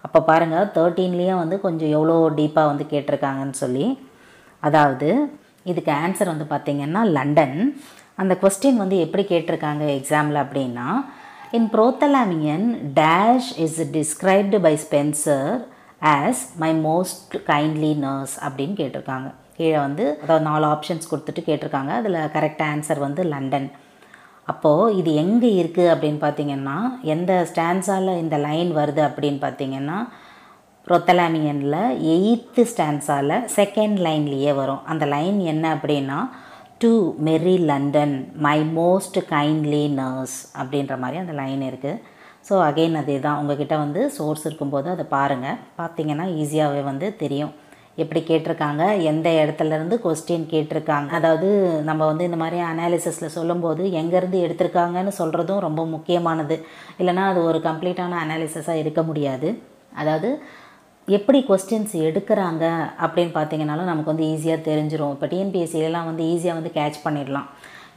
அப்போ பாருங்கள் 13லேயே வந்து கொஞ்சம் எவ்வளோ டீப்பாக வந்து கேட்டிருக்காங்கன்னு சொல்லி. அதாவது இதுக்கு ஆன்சர் வந்து பார்த்திங்கன்னா லண்டன். அந்த கொஸ்டின் வந்து எப்படி கேட்டிருக்காங்க எக்ஸாமில் அப்படின்னா, in Prothalaamian dash is described by Spencer as my most kindly nurse அப்படின்னு கேட்டிருக்காங்க. கீழே வந்து அதாவது 4 ஆப்ஷன்ஸ் கொடுத்துட்டு கேட்டிருக்காங்க. அதில் கரெக்ட் ஆன்சர் வந்து லண்டன். அப்போது இது எங்கே இருக்குது அப்படின்னு பார்த்தீங்கன்னா, எந்த ஸ்டான்ஸால் இந்த லைன் வருது அப்படின்னு பார்த்தீங்கன்னா, ப்ரொத்தலாமியனில் 8th ஸ்டான்ஸால் 2nd லைன்லேயே வரும். அந்த லைன் என்ன அப்படின்னா, டு மெரி London my most kindly nurse அப்படின்ற மாதிரி அந்த லைன் இருக்குது. ஸோ அகெயின் அதே தான், உங்ககிட்ட வந்து சோர்ஸ் இருக்கும்போது அதை பாருங்கள். பார்த்தீங்கன்னா ஈஸியாகவே வந்து தெரியும் எப்படி கேட்டிருக்காங்க, எந்த இடத்துலேருந்து கொஸ்டின் கேட்டிருக்காங்க. அதாவது நம்ம வந்து இந்த மாதிரி அனாலிசிஸில் சொல்லும்போது எங்கேருந்து எடுத்திருக்காங்கன்னு சொல்கிறதும் ரொம்ப முக்கியமானது. இல்லைனா அது ஒரு கம்ப்ளீட்டான அனாலிசிஸாக இருக்க முடியாது. அதாவது எப்படி கொஸ்டின்ஸ் எடுக்கிறாங்க அப்படின்னு பார்த்தீங்கன்னாலும் நமக்கு வந்து ஈஸியாக தெரிஞ்சிடும். இப்போ டிஎன்பிஎஸ்சிலலாம் வந்து ஈஸியாக வந்து கேட்ச் பண்ணிடலாம்.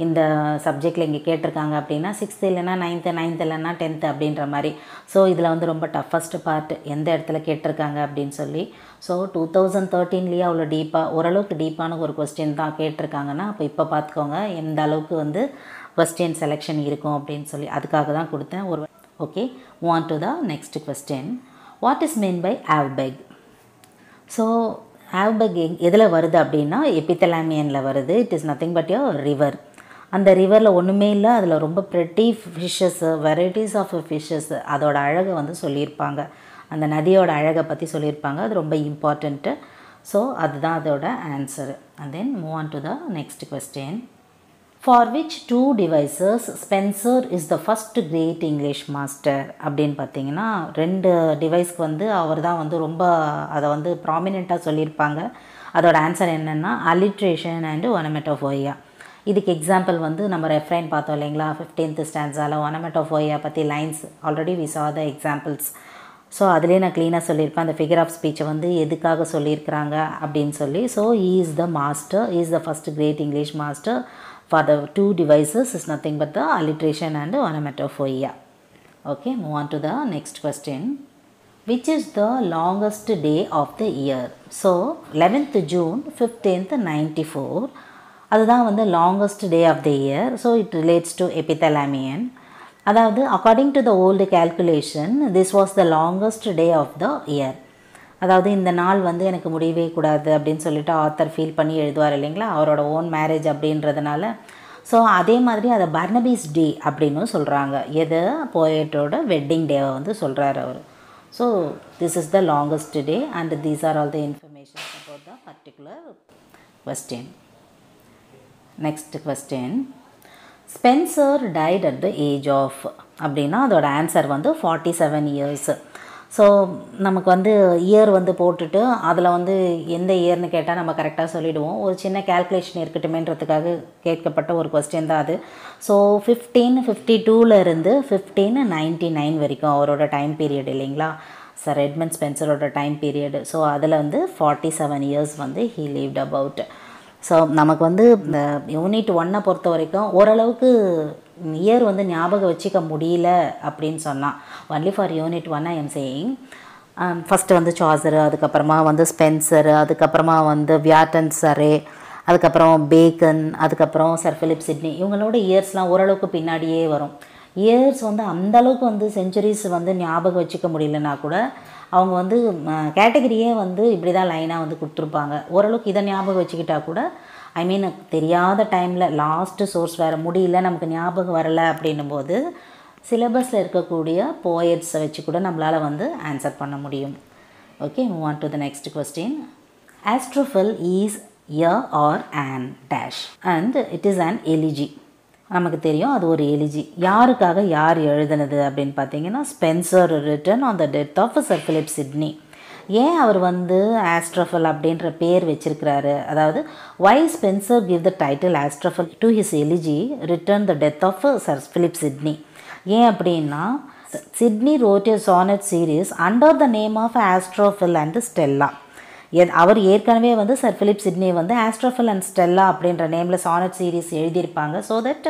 இந்த சப்ஜெக்டில் இங்கே கேட்டிருக்காங்க அப்படின்னா 6th இல்லைனா 9th இல்லைனா 10th அப்படின்ற மாதிரி. ஸோ இதில் வந்து ரொம்ப டஃபஸ்ட்டு பார்ட் எந்த இடத்துல கேட்டிருக்காங்க அப்படின்னு சொல்லி. ஸோ 2013லேயே அவ்வளோ டீப்பாக, ஓரளவுக்கு டீப்பான ஒரு கொஸ்டின் தான் கேட்டிருக்காங்கன்னா, அப்போ இப்போ பார்த்துக்கோங்க எந்த அளவுக்கு வந்து கொஸ்டின் செலெக்ஷன் இருக்கும் அப்படின்னு சொல்லி. அதுக்காக தான் கொடுத்தேன் ஒரு. Okay, move on to the next question. What is mean by Awbeg? So Awbeg எதில் வருது அப்படின்னா, எபித்தலாமியனில் வருது. இட் இஸ் நத்திங் பட் யோ ரிவர். அந்த ரிவரில் ஒன்றுமே இல்லை, அதில் ரொம்ப pretty fishes, varieties of fishes, அதோட அழகை வந்து சொல்லியிருப்பாங்க. அந்த நதியோட அழகை பற்றி சொல்லியிருப்பாங்க. அது ரொம்ப இம்பார்ட்டண்ட்டு. ஸோ அதுதான் அதோட answer. And then move on to the next question. For which 2 devices Spencer is the first great English master அப்படின்னு பார்த்தீங்கன்னா, 2 டிவைஸ்க்கு வந்து அவர் தான் வந்து ரொம்ப அதை வந்து ப்ராமினெண்ட்டாக சொல்லியிருப்பாங்க. அதோட ஆன்சர் என்னென்னா அலிட்ரேஷன் அண்டு ஒனமெட்டோஃபோயா. இதுக்கு எக்ஸாம்பிள் வந்து நம்ம ரெஃப்ரைன் பார்த்தோம் இல்லைங்களா, 15th ஸ்டான்ஸால் ஒனமெட்டோஃபோயா பற்றி lines already we saw the examples. So அதுலேயே நான் க்ளீனாக சொல்லியிருப்பேன் அந்த ஃபிகர் ஆஃப் ஸ்பீச்சை வந்து எதுக்காக சொல்லியிருக்கிறாங்க அப்படின்னு சொல்லி. So he is the master, he is the first great English master for the 2 devices is nothing but the alliteration and onomatopoeia. Okay, move on to the next question. which is the longest day of the year. So 11th June 15th 94 அதுதான் வந்து longest day of the year. So it relates to epithalamion. அதாவது according to the old calculation this was the longest day of the year. அதாவது இந்த நாள் வந்து எனக்கு முடியவே கூடாது அப்படின்னு சொல்லிட்டு ஆத்தர் ஃபீல் பண்ணி எழுதுவார் இல்லைங்களா, அவரோட ஓன் மேரேஜ் அப்படின்றதுனால. ஸோ அதே மாதிரி அதை பர்னபீஸ் டே அப்படின்னு சொல்கிறாங்க. எது போயட்டோட வெட்டிங் டேவை வந்து சொல்கிறார் அவர். So this is the longest day and these are all the informations about the particular question. Next question, Spenser died at the age of அப்படின்னா அதோட ஆன்சர் வந்து 47 இயர்ஸ். ஸோ நமக்கு வந்து இயர் வந்து போட்டுட்டு அதில் வந்து எந்த இயர்னு கேட்டால் நம்ம கரெக்டாக சொல்லிவிடுவோம். ஒரு சின்ன கேல்குலேஷன் இருக்கட்டுமேன்றதுக்காக கேட்கப்பட்ட ஒரு கொஸ்டின் தான் அது. ஸோ 1552 இருந்து 1599 வரைக்கும் அவரோட டைம் பீரியட் இல்லைங்களா, சர் எட்மண்ட் ஸ்பென்சரோட டைம் பீரியடு. ஸோ அதில் வந்து 47 இயர்ஸ் வந்து ஹீ லீவ்ட் அபவுட். ஸோ நமக்கு வந்து இந்த யூனிட் 1 பொறுத்த வரைக்கும் ஓரளவுக்கு இயர் வந்து ஞாபகம் வச்சுக்க முடியல அப்படின்னு சொன்னால், only for unit 1 I am saying. First வந்து சாசரு, அதுக்கப்புறமா வந்து ஸ்பென்சரு, அதுக்கப்புறமா வந்து வியாட்டன் சரே, அதுக்கப்புறம் பேக்கன், அதுக்கப்புறம் சர் ஃபிலிப் சிட்னி, இவங்களோட இயர்ஸ்லாம் ஓரளவுக்கு பின்னாடியே வரும். இயர்ஸ் வந்து அந்தளவுக்கு வந்து செஞ்சுரிஸ் வந்து ஞாபகம் வச்சுக்க முடியலன்னா கூட அவங்க வந்து கேட்டகரியே வந்து இப்படி தான் லைனாக வந்து கொடுத்துருப்பாங்க. ஓரளவுக்கு இதை ஞாபகம் வச்சுக்கிட்டா கூட, ஐ மீன் தெரியாத டைமில் லாஸ்ட்டு சோர்ஸ் வேறு முடியல, நமக்கு ஞாபகம் வரலை அப்படின்னும் போது சிலபஸில் இருக்கக்கூடிய போயட்ஸை வச்சு கூட நம்மளால் வந்து ஆன்சர் பண்ண முடியும். Okay, move on to the next question. Astrophel is a are an dash and it is an elegy. நமக்கு தெரியும் அது ஒரு எலிஜி. யாருக்காக யார் எழுதுனது அப்படின்னு பார்த்தீங்கன்னா, Spenser written on the death of sir Philip Sidney. ஏன் அவர் வந்து ஆஸ்ட்ரோஃபில் அப்படின்ற பேர் வச்சிருக்கிறாரு, அதாவது why Spenser give the title Astrophel to his elegy written the death of sir Philip Sidney. ஏன் அப்படின்னா, Sidney wrote a sonnet series under the name of Astrophel and Stella. அவர் ஏற்கனவே வந்து சர் ஃபிலிப் சிட்னி வந்து ஆஸ்ட்ரோஃபில் அண்ட் ஸ்டெல்லா அப்படின்ற நேமில் சானட் சீரீஸ் எழுதியிருப்பாங்க. ஸோ தட்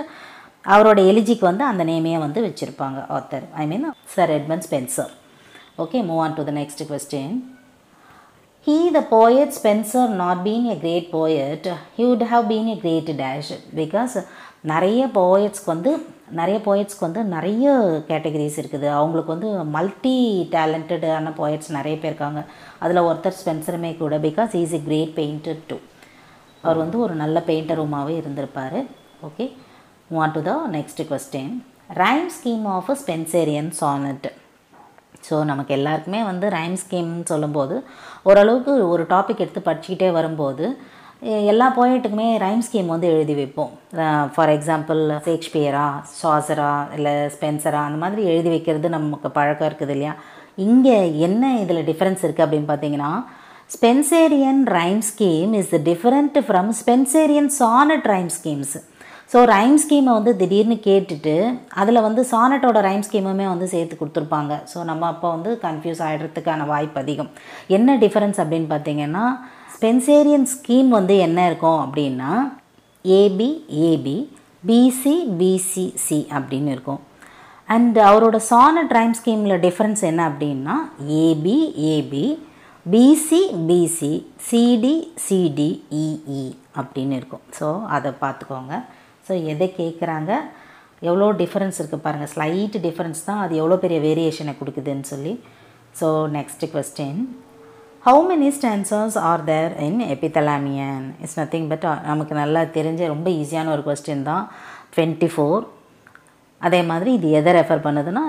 அவரோட எலிஜிக்கு வந்து அந்த நேமையை வந்து வச்சுருப்பாங்க author, I mean sir Edmund Spenser. Okay, move on to the next question. He, the poet Spencer, not being a great poet, he would have been a great dash, because நிறைய போயட்ஸ்க்கு வந்து நிறைய கேட்டகரிஸ் இருக்குது. அவங்களுக்கு வந்து மல்டி டேலண்டடான போயட்ஸ் நிறைய பேர் இருக்காங்க. அதில் ஒருத்தர் ஸ்பென்சருமே கூட, because is a great painter too. அவர் வந்து ஒரு நல்ல பெயிண்டருமாகவே இருந்திருப்பார். Okay, move on to the next question. Rhyme scheme of Spenserian sonnet. So நமக்கு எல்லாருக்குமே வந்து ரைம் ஸ்கீம்னு சொல்லும்போது ஓரளவுக்கு ஒரு டாபிக் எடுத்து படிச்சுக்கிட்டே வரும்போது எல்லா போயட்டுக்குமே ரைம் ஸ்கீம் வந்து எழுதி வைப்போம். ஃபார் எக்ஸாம்பிள் ஷேக்ஸ்பியரா, சாசரா, இல்லை ஸ்பென்சரா, அந்த மாதிரி எழுதி வைக்கிறது நமக்கு பழக்கம் இருக்குது இல்லையா. இங்கே என்ன இதில் டிஃப்ரென்ஸ் இருக்குது அப்படின்னு பார்த்தீங்கன்னா, Spenserian rhyme scheme is different from Spenserian sonnet rhyme schemes. So rhyme ஸ்கீமை வந்து திடீர்னு கேட்டுட்டு அதில் வந்து சானட்டோட ரைம் ஸ்கீமுமே வந்து சேர்த்து கொடுத்துருப்பாங்க. ஸோ நம்ம அப்போ வந்து கன்ஃபியூஸ் ஆகிடுறதுக்கான வாய்ப்பு அதிகம். என்ன டிஃபரன்ஸ் அப்படின்னு பார்த்தீங்கன்னா, ஸ்பென்சேரியன் ஸ்கீம் வந்து என்ன இருக்கும் அப்படின்னா, ஏபி ஏபி, பிசி பிசிசி அப்படின்னு இருக்கும். அண்ட் அவரோட சானட் ரைம் ஸ்கீமில் டிஃப்ரென்ஸ் என்ன அப்படின்னா, AB AB, BC BC, CD CD, EE அப்படின்னு இருக்கும். ஸோ அதை பார்த்துக்கோங்க. ஸோ எதை கேட்குறாங்க, எவ்வளோ டிஃப்ரென்ஸ் இருக்குது பாருங்கள், ஸ்லைட் டிஃப்ரென்ஸ் தான் அது எவ்வளோ பெரிய வேரியேஷனை கொடுக்குதுன்னு சொல்லி. So next question, how many stanzas are there in Epithalamion? It's nothing but நமக்கு நல்லா தெரிஞ்ச ரொம்ப ஈஸியான ஒரு கொஸ்டின் தான், 24. அதே மாதிரி இது எதை ரெஃபர் பண்ணுதுன்னா,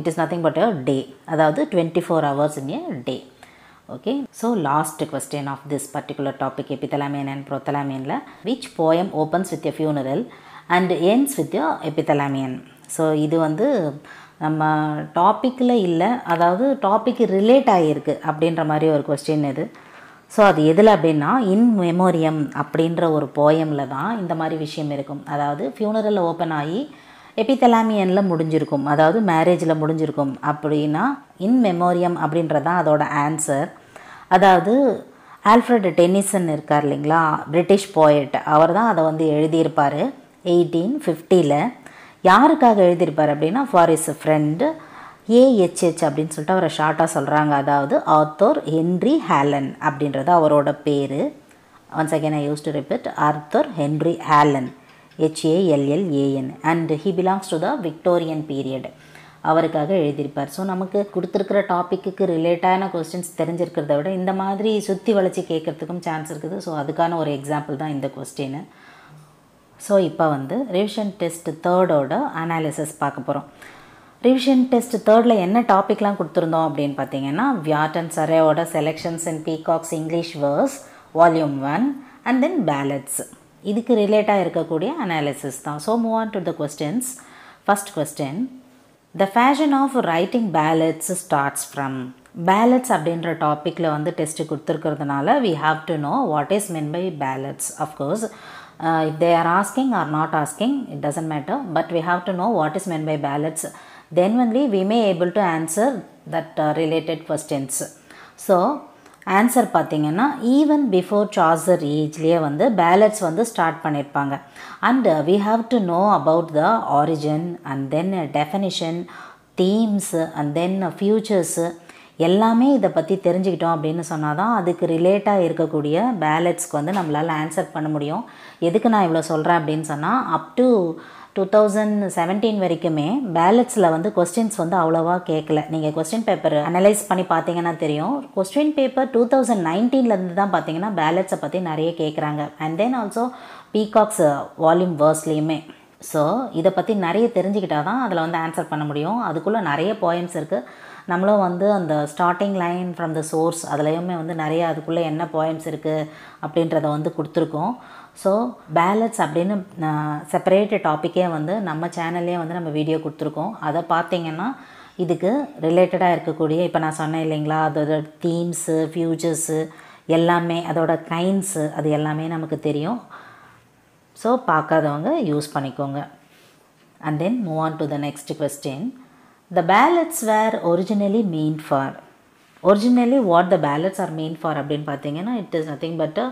இட் இஸ் நத்திங் பட் அ டே, அதாவது 24 hours in a day. Okay, so last question of this particular topic, epithalamion and prothalamion, which poem opens with a funeral and ends with a epithalamion? So இது வந்து நம்ம டாப்பிக்கில் இல்லை, அதாவது டாப்பிக்கு ரிலேட் ஆகியிருக்கு அப்படின்ற மாதிரி ஒரு கொஸ்டின் இது. ஸோ அது எதில் அப்படின்னா, இன் மெமோரியம் அப்படின்ற ஒரு போயமில் தான் இந்த மாதிரி விஷயம் இருக்கும். அதாவது ஃபியூனரலில் ஓப்பன் ஆகி எபித்தலாமியனில் முடிஞ்சிருக்கும், அதாவது மேரேஜில் முடிஞ்சிருக்கும். அப்படின்னா இன் மெமோரியம் அப்படின்றது தான் அதோட ஆன்சர். அதாவது ஆல்ஃப்ரட் டென்னிசன் இருக்கார் இல்லைங்களா, பிரிட்டிஷ் போயட், அவர் தான் அதை வந்து எழுதியிருப்பார் 1850. யாருக்காக எழுதியிருப்பார் அப்படின்னா, ஃபார் இஸ் ஃப்ரெண்டு. ஏஹெச்ஹெச் அப்படின்னு சொல்லிட்டு அவரை ஷார்ட்டாக சொல்கிறாங்க. அதாவது ஆர்தர் ஹென்ரி ஹேலன் அப்படின்றது அவரோட பேர். Once again I use to repeat, Arthur Henry Helen, HALLAN, and he belongs to the Victorian period. அவருக்காக எழுதியிருப்பார். ஸோ நமக்கு கொடுத்துருக்கிற டாப்பிக்கு ரிலேட்டான கொஸ்டின்ஸ் தெரிஞ்சிருக்கிறத விட இந்த மாதிரி சுற்றி வளைச்சி கேட்குறதுக்கும் சான்ஸ் இருக்குது. ஸோ அதுக்கான ஒரு எக்ஸாம்பிள் தான் இந்த கொஸ்டின். ஸோ இப்போ வந்து ரிவிஷன் டெஸ்ட் 3ோட அனாலிசிஸ் பார்க்க போகிறோம். ரிவிஷன் டெஸ்ட் 3ல் என்ன டாப்பிக்லாம் கொடுத்துருந்தோம் அப்படின்னு பார்த்தீங்கன்னா, வியார்டன் சரேவோட selections and Peacock's English verse volume 1 and then ballads. இதுக்கு ரிலேட்டாக இருக்கக்கூடிய அனாலிசிஸ் தான். So move on to the questions. First question, the fashion of writing ballads starts from. ballads அப்படின்ற டாப்பிக்கில் வந்து test கொடுத்துருக்கிறதுனால we have to know what is meant by ballads. of course if they are asking or not asking, it doesn't matter, but we have to know what is meant by ballads, then only we may able to answer that related questions. so answer பார்த்திங்கன்னா, ஈவன் பிஃபோர் சாசர் ஏஜ்லேயே வந்து பேலட்ஸ் வந்து ஸ்டார்ட் பண்ணியிருப்பாங்க. And we have to know about the origin and then definition, themes and then features எல்லாமே இதை பற்றி தெரிஞ்சுக்கிட்டோம் அப்படின்னு சொன்னால் தான் அதுக்கு ரிலேட்டாக இருக்கக்கூடிய பேலட்ஸ்க்கு வந்து நம்மளால் ஆன்சர் பண்ண முடியும். எதுக்கு நான் இவ்வளோ சொல்கிறேன் அப்படின்னு சொன்னால், அப் டு 2017 வரைக்குமே பேலட்ஸில் வந்து கொஸ்டின்ஸ் வந்து அவ்வளோவா கேட்கல. நீங்கள் கொஸ்டின் பேப்பர் அனலைஸ் பண்ணி பார்த்தீங்கன்னா தெரியும். கொஸ்டின் பேப்பர் 2019 தான் பார்த்தீங்கன்னா பேலட்ஸை பற்றி நிறைய கேட்குறாங்க. And then also Peacock's volume வேர்ஸ்லேயுமே. ஸோ இதை பற்றி நிறைய தெரிஞ்சுக்கிட்டால் தான் அதில் வந்து ஆன்சர் பண்ண முடியும். அதுக்குள்ளே நிறைய போயம்ஸ் இருக்குது. நம்மளும் வந்து அந்த starting line from the source அதுலேயுமே வந்து நிறைய அதுக்குள்ளே என்ன போயம்ஸ் இருக்குது அப்படின்றத வந்து கொடுத்துருக்கோம். ஸோ பேலட்ஸ் அப்படின்னு செப்பரேட் டாப்பிக்கே வந்து நம்ம சேனல்லே வந்து நம்ம வீடியோ கொடுத்துருக்கோம். அதை பார்த்திங்கன்னா இதுக்கு ரிலேட்டடாக இருக்கக்கூடிய, இப்போ நான் சொன்னேன் இல்லைங்களா, அதோட தீம்ஸு, ஃபியூச்சர்ஸு எல்லாமே, அதோட கைண்ட்ஸு, அது எல்லாமே நமக்கு தெரியும். ஸோ பார்க்காதவங்க யூஸ் பண்ணிக்கோங்க. And then move on to the next question. The ballads were originally meant for. Originally what the ballads are meant for அப்படின்னு பார்த்தீங்கன்னா, it is nothing but a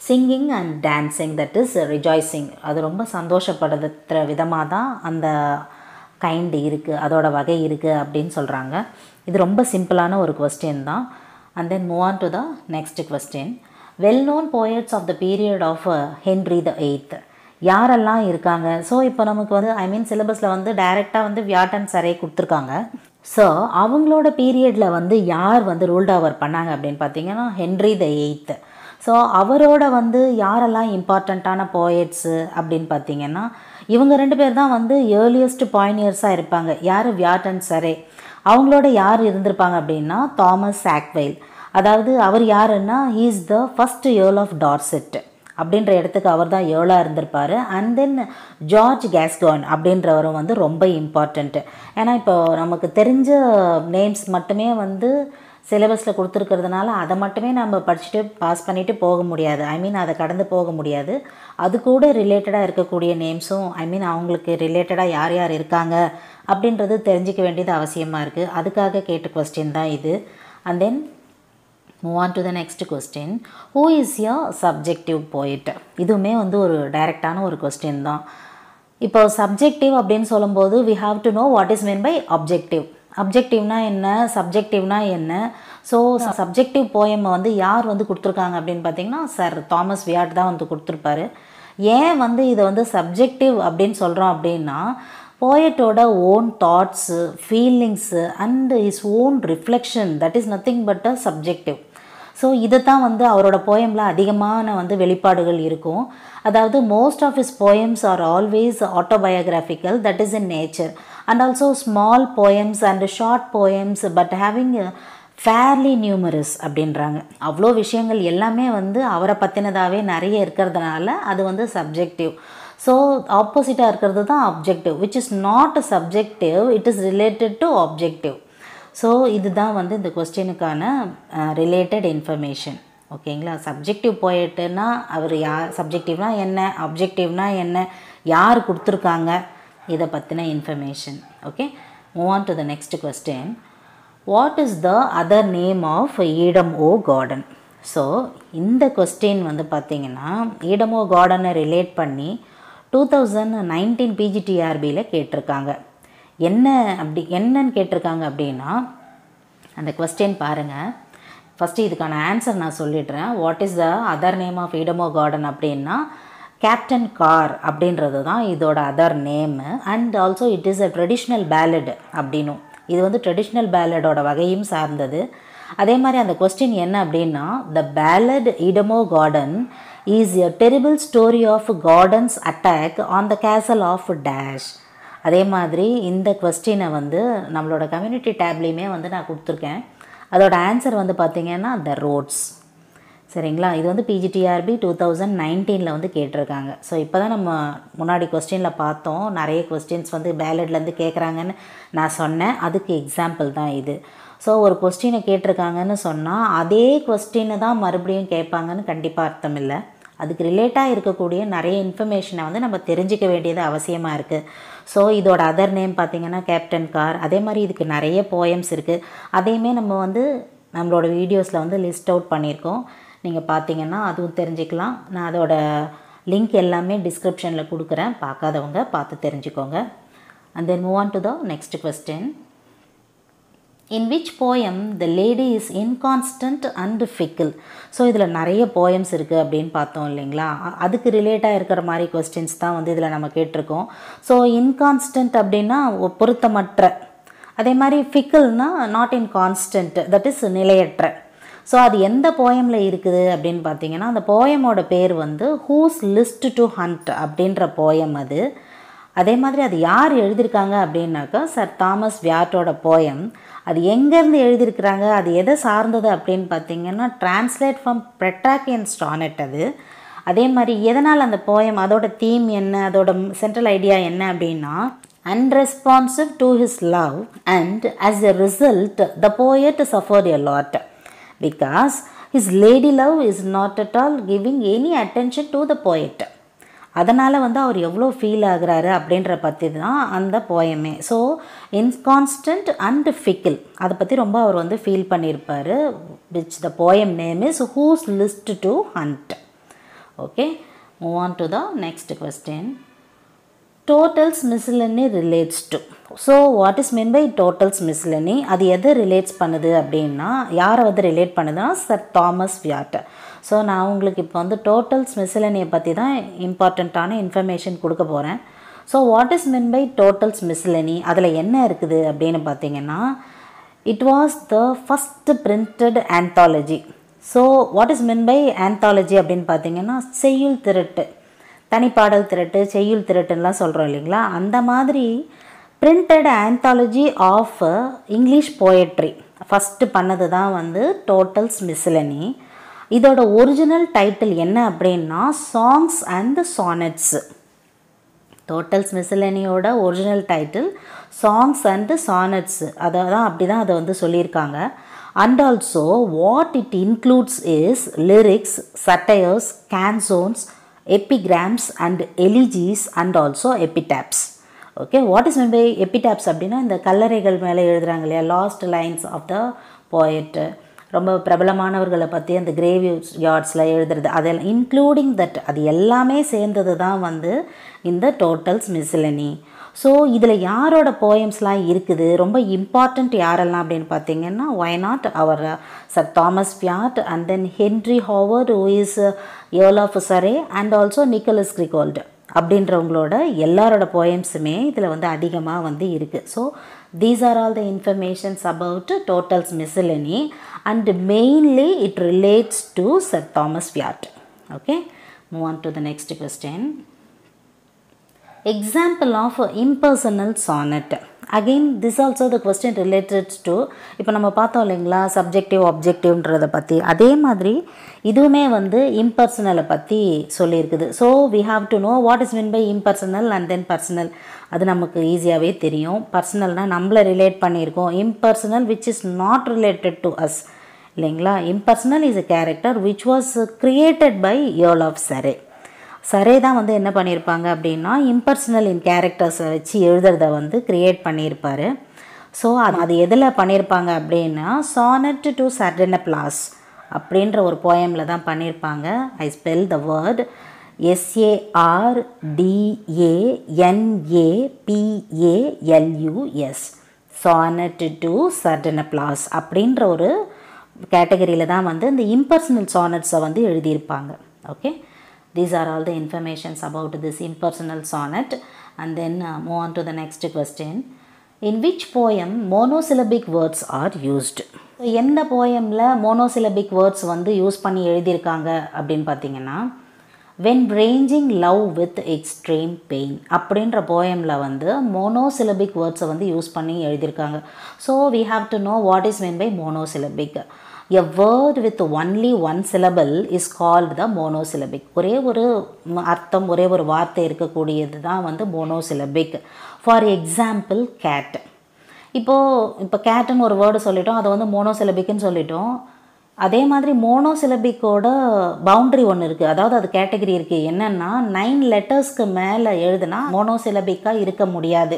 singing and dancing, that is rejoicing. அது ரொம்ப சந்தோஷப்படுத்துகிற விதமாக தான் அந்த கைண்ட் இருக்குது, அதோட வகை இருக்குது அப்படின்னு சொல்கிறாங்க. இது ரொம்ப சிம்பிளான ஒரு கொஸ்டின் தான். And then move on to the next question. Well known poets of the period of Henry the 8th யாரெல்லாம் இருக்காங்க? ஸோ இப்போ நமக்கு வந்து சிலபஸில் வந்து டைரெக்டாக வந்து வியார்டன் சரே கொடுத்துருக்காங்க. ஸோ அவங்களோட பீரியடில் வந்து யார் வந்து ரூல்ட் ஓவர் பண்ணாங்க அப்படின்னு பார்த்தீங்கன்னா, ஹென்ரி த 8th. ஸோ அவரோட வந்து யாரெல்லாம் இம்பார்ட்டண்ட்டான போயட்ஸு அப்படின்னு பார்த்தீங்கன்னா, இவங்க 2 பேர் தான் வந்து ஏர்லியஸ்ட் பாயினியர்ஸாக இருப்பாங்க. யார்? வியார்டன் சரே. அவங்களோட யார் இருந்திருப்பாங்க அப்படின்னா, தாமஸ் சாக்வெயில். அதாவது அவர் யாருன்னா, he is the first earl of Dorset அப்படின்ற இடத்துக்கு அவர் தான் ஏர்லாக இருந்திருப்பார். அண்ட் தென் ஜார்ஜ் கேஸ்கான் அப்படின்றவரும் வந்து ரொம்ப இம்பார்ட்டண்ட்டு. ஏன்னா இப்போ நமக்கு தெரிஞ்ச நேம்ஸ் மட்டுமே வந்து சிலபஸில் கொடுத்துருக்கிறதுனால அதை மட்டுமே நம்ம படிச்சுட்டு பாஸ் பண்ணிவிட்டு போக முடியாது. அதை கடந்து போக முடியாது. அது கூட ரிலேட்டடாக இருக்கக்கூடிய நேம்ஸும் அவங்களுக்கு ரிலேட்டடாக யார் யார் இருக்காங்க அப்படின்றது தெரிஞ்சிக்க வேண்டியது அவசியமாக இருக்குது. அதுக்காக கேட்ட கொஸ்டின் தான் இது. And then move on to the next question. Who is ய சப்ஜெக்டிவ் போயிட்? இதுவுமே வந்து ஒரு டைரெக்டான ஒரு கொஸ்டின் தான். இப்போ சப்ஜெக்டிவ் அப்படின்னு சொல்லும்போது we have to know what is mean by objective. அப்ஜெக்டிவ்னா என்ன, சப்ஜெக்டிவ்னா என்ன? ஸோ சப்ஜெக்டிவ் போயம் வந்து யார் வந்து கொடுத்துருக்காங்க அப்படின்னு பார்த்தீங்கன்னா, சர் தாமஸ் வியாட் தான் வந்து கொடுத்துருப்பாரு. ஏன் வந்து இதை வந்து சப்ஜெக்டிவ் அப்படின்னு சொல்கிறோம் அப்படின்னா, போயட்டோட own thoughts, feelings and his own reflection, that is nothing but a subjective. So இதை தான் வந்து அவரோட போயமில் அதிகமான வந்து வெளிப்பாடுகள் இருக்கும். அதாவது most of his poems are always autobiographical, that is in nature, and also small poems and short poems but having fairly numerous அப்படின்றாங்க. அவ்வளோ விஷயங்கள் எல்லாமே வந்து அவரை பற்றினதாகவே நிறைய இருக்கிறதுனால அது வந்து சப்ஜெக்டிவ். ஸோ ஆப்போசிட்டாக இருக்கிறது தான் objective, which is not a subjective, it is related to objective. So இதுதான் வந்து இந்த கொஸ்டினுக்கான ரிலேட்டட் இன்ஃபர்மேஷன். ஓகேங்களா? சப்ஜெக்டிவ் போயிட்டுன்னா அவர் யார், சப்ஜெக்டிவ்னா என்ன, அப்ஜெக்டிவ்னா என்ன, யார் கொடுத்துருக்காங்க, இதை பற்றின information. Okay, move on to the next question. What is the other name of Edom o Gordon? So இந்த கொஸ்டின் வந்து பார்த்திங்கன்னா ஈடம் ஓ கார்டனை ரிலேட் பண்ணி 2019 PGTRBயில் கேட்டிருக்காங்க. என்னன்னு கேட்டிருக்காங்க அப்படின்னா அந்த கொஸ்டின் பாருங்கள். ஃபஸ்ட்டு இதுக்கான ஆன்சர் நான் சொல்லிடுறேன். What is the other name of Edom o Gordon அப்படின்னா கேப்டன் கார் அப்படின்றது தான் இதோட other name. And also it is a traditional ballad அப்படின்னும். இது வந்து ட்ரெடிஷ்னல் பேலடோட வகையும் சார்ந்தது. அதே மாதிரி அந்த கொஸ்டின் என்ன அப்படின்னா the ballad Edom o Gordon is a terrible story of Gordon's attack on the castle of dash. அதே மாதிரி இந்த கொஸ்டினை வந்து நம்மளோட கம்யூனிட்டி டேப்லேயுமே வந்து நான் கொடுத்துருக்கேன். அதோட ஆன்சர் வந்து பார்த்திங்கன்னா த ரோட்ஸ். சரிங்களா? இது வந்து பிஜிடிஆர்பி 2019 வந்து கேட்டிருக்காங்க. ஸோ இப்போ தான் நம்ம முன்னாடி கொஸ்டினில் பார்த்தோம், நிறைய கொஸ்டின்ஸ் வந்து பேலட்லேருந்து கேட்குறாங்கன்னு நான் சொன்னேன். அதுக்கு எக்ஸாம்பிள் தான் இது. ஸோ ஒரு கொஸ்டினை கேட்டிருக்காங்கன்னு சொன்னால் அதே கொஸ்டினை தான் மறுபடியும் கேட்பாங்கன்னு கண்டிப்பாக அர்த்தம் இல்லை. அதுக்கு ரிலேட்டாக இருக்கக்கூடிய நிறைய இன்ஃபர்மேஷனை வந்து நம்ம தெரிஞ்சிக்க வேண்டியது அவசியமாக இருக்குது. ஸோ இதோட அதர் நேம் பார்த்திங்கன்னா கேப்டன் கார். அதே மாதிரி இதுக்கு நிறைய போயம்ஸ் இருக்குது. அதையுமே நம்ம வந்து நம்மளோட வீடியோஸில் வந்து லிஸ்ட் அவுட் பண்ணியிருக்கோம். நீங்கள் பார்த்தீங்கன்னா அதுவும் தெரிஞ்சுக்கலாம். நான் அதோட லிங்க் எல்லாமே டிஸ்கிரிப்ஷனில் கொடுக்குறேன். பார்க்காதவங்க பார்த்து தெரிஞ்சுக்கோங்க. And then move on to the next question. In which poem the lady is inconstant and fickle. So இதில் நிறைய போயம்ஸ் இருக்குது அப்படின்னு பார்த்தோம் இல்லைங்களா? அதுக்கு ரிலேட்டாக இருக்கிற மாதிரி கொஸ்டின்ஸ் தான் வந்து இதில் நம்ம கேட்டிருக்கோம். ஸோ இன்கான்ஸ்டன்ட் அப்படின்னா பொருத்தமற்ற, அதே மாதிரி ஃபிக்கிள்னா நாட் இன்கான்ஸ்டன்ட், தட் இஸ் நிலையற்ற. ஸோ அது எந்த போயமில் இருக்குது அப்படின்னு பார்த்தீங்கன்னா அந்த போயமோட பேர் வந்து ஹூஸ் லிஸ்ட் டு ஹண்ட் அப்படின்ற போயம் அது. அதே மாதிரி அது யார் எழுதியிருக்காங்க அப்படின்னாக்கா சர் தாமஸ் வியாட்டோட போயம். அது எங்கேருந்து எழுதியிருக்கிறாங்க, அது எதை சார்ந்தது அப்படின்னு பார்த்தீங்கன்னா டிரான்ஸ்லேட் ஃப்ரம் பெட்ராக்கியன் சானட் அது. அதே மாதிரி எதனால் அந்த போயம், அதோட தீம் என்ன, அதோட சென்ட்ரல் ஐடியா என்ன அப்படின்னா unresponsive to his love and as a result the poet suffered a lot because his lady love is not at all giving any attention to the poet. அதனால் வந்து அவர் எவ்வளோ ஃபீல் ஆகுறாரு அப்படின்ற பற்றி தான் அந்த போயமே. ஸோ இன்கான்ஸ்டன்ட் அண்ட் ஃபிக்கிள் அதை பற்றி ரொம்ப அவர் வந்து ஃபீல் பண்ணியிருப்பார். Which the poem name is whose list to hunt. Okay, move on to the next question. Tottel's Miscellany relates to. So what is mean by Tottel's Miscellany? அது எதை ரிலேட்ஸ் பண்ணுது அப்படின்னா, யாரை வந்து ரிலேட் பண்ணுதுன்னா சர் தாமஸ் வியாட். ஸோ நான் உங்களுக்கு இப்போ வந்து டோட்டல்ஸ் மிஸ்லனியை பற்றி தான் இம்பார்ட்டண்ட்டான இன்ஃபர்மேஷன் கொடுக்க போகிறேன். So what is mean by Tottel's Miscellany? அதில் என்ன இருக்குது அப்படின்னு பார்த்தீங்கன்னா it was the first printed anthology. So what is mean by anthology அப்படின்னு பார்த்தீங்கன்னா செய்யுள் திரட்டு, தனிப்பாடல் திரட்டு, செய்யுள் திரட்டுலாம் சொல்கிறோம் இல்லைங்களா? அந்த மாதிரி printed anthology of English poetry first பண்ணது தான் வந்து டோட்டல்ஸ் மிஸ்லனி. இதோட ஒரிஜினல் டைட்டில் என்ன அப்படின்னா சாங்ஸ் அண்ட் சானட்ஸ். டோட்டல்ஸ் மிஸ்லனியோட original title songs and sonnets. அதான் அப்படி தான் அதை வந்து சொல்லியிருக்காங்க. And also what it includes is lyrics, satires, canzones, epigrams and elegies and also epitaphs. Okay, what is mean by epitaphs அப்படின்னா இந்த கல்லறைகள் மேலே எழுதுகிறாங்க இல்லையா, last lines of the poet, ரொம்ப பிரபலமானவர்களை பற்றி அந்த கிரேவ் யார்ட்ஸில் எழுதுறது, அதெல்லாம் இன்க்ளூடிங் தட், அது எல்லாமே சேர்ந்தது தான் வந்து இந்த டோட்டல்ஸ் மிஸ்லனி. ஸோ இதில் யாரோட போயம்ஸ்லாம் இருக்குது, ரொம்ப இம்பார்ட்டண்ட் யாரெல்லாம் அப்படின்னு பார்த்தீங்கன்னா ஒய் நாட் அவர் sir Thomas Wyatt and then Henry Howard who is Earl of Surrey and also Nicholas Grimald அப்படின்றவங்களோட எல்லாரோட போயம்ஸுமே இதில் வந்து அதிகமாக வந்து இருக்குது. So these are all the informations about totals miscellany and mainly it relates to Sir Thomas Wyatt. Okay, move on to the next question. Example of impersonal sonnet. Again this also the question related to, இப்போ நம்ம பார்த்தோம் இல்லைங்களா சப்ஜெக்டிவ் ஆப்ஜெக்டிவ்ன்றதை பற்றி, அதே மாதிரி இதுவுமே வந்து இம்பர்சனலை பற்றி சொல்லியிருக்குது. So we have to know what is mean by impersonal and then personal. அது நமக்கு ஈஸியாகவே தெரியும். பர்சனல்னால் நம்மளை ரிலேட் பண்ணியிருக்கோம். Impersonal which is not related to us இல்லைங்களா. Impersonal is a character which was created by Earl of Surrey. Surrey தான் வந்து என்ன பண்ணியிருப்பாங்க அப்படின்னா இம்பர்சனல் இன் கேரக்டர்ஸை வச்சு எழுதுறத வந்து க்ரியேட் பண்ணியிருப்பார். ஸோ அது எதில் பண்ணியிருப்பாங்க அப்படின்னா சானட் டு சர்டனப்ளாஸ் அப்படின்ற ஒரு போயமில் தான் பண்ணியிருப்பாங்க. I spell the word SARDANAPALUS, sonnet to certain applause அப்படின்ற ஒரு கேட்டகரியில் தான் வந்து இந்த impersonal sonnets வந்து எழுதியிருப்பாங்க. Okay, these are all the informations about this impersonal sonnet. And then move on to the next question. In which poem monosyllabic words are used? எந்த போயமில் monosyllabic words வந்து யூஸ் பண்ணி எழுதியிருக்காங்க அப்படின்னு பார்த்தீங்கன்னா, when ranging love with extreme pain அப்படின்ற போயமில் வந்து monosyllabic words வந்து யூஸ் பண்ணி எழுதியிருக்காங்க. So we have to know what is meant by monosyllabic. A word with only one syllable is called the monosyllabic. ஒரே ஒரு அர்த்தம், ஒரே ஒரு வார்த்தை இருக்கக்கூடியது தான் வந்து monosyllabic. For example, cat. இப்போ கேட்டுன்னு ஒரு வேர்டு சொல்லிட்டோம், அதை வந்து மோனோசிலபிக்னு சொல்லிட்டோம். அதே மாதிரி மோனோசிலபிக்கோட பவுண்ட்ரி ஒன்று இருக்குது, அதாவது அது கேட்டகரி இருக்குது. என்னென்னா 9 லெட்டர்ஸ்க்கு மேலே எழுதுனா மோனோசிலபிக்காக இருக்க முடியாது.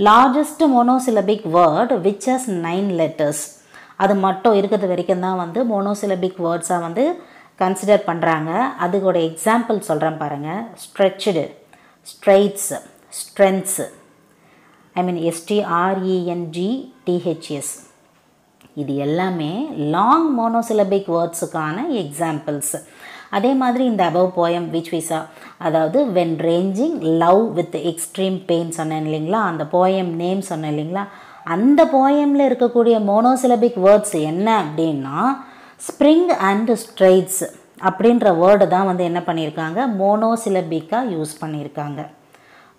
Largest monosyllabic word which has 9 letters, அது மட்டும் இருக்கிறது வரைக்கும் தான் வந்து மோனோசிலபிக் வேர்ட்ஸாக வந்து கன்சிடர் பண்ணுறாங்க. அதுக்கோட எக்ஸாம்பிள் சொல்கிறேன் பாருங்கள். ஸ்ட்ரெச்சுடு, ஸ்ட்ரெயிட்ஸ், ஸ்ட்ரென்த்ஸ், STRENGTHS, இது எல்லாமே லாங் மோனோசிலபிக் வேர்ட்ஸுக்கான எக்ஸாம்பிள்ஸ். அதே மாதிரி இந்த above poem which we saw, அதாவது when ranging love with extreme pain சொன்னேன் இல்லைங்களா, அந்த போயம் நேம் சொன்னேன் இல்லைங்களா, அந்த போயமில் இருக்கக்கூடிய மோனோசிலபிக் வேர்ட்ஸ் என்ன அப்படின்னா ஸ்ப்ரிங் அண்ட் ஸ்ட்ரெயிட்ஸ் அப்படின்ற வேர்டு தான் வந்து என்ன பண்ணியிருக்காங்க, மோனோசிலபிக்காக யூஸ் பண்ணியிருக்காங்க.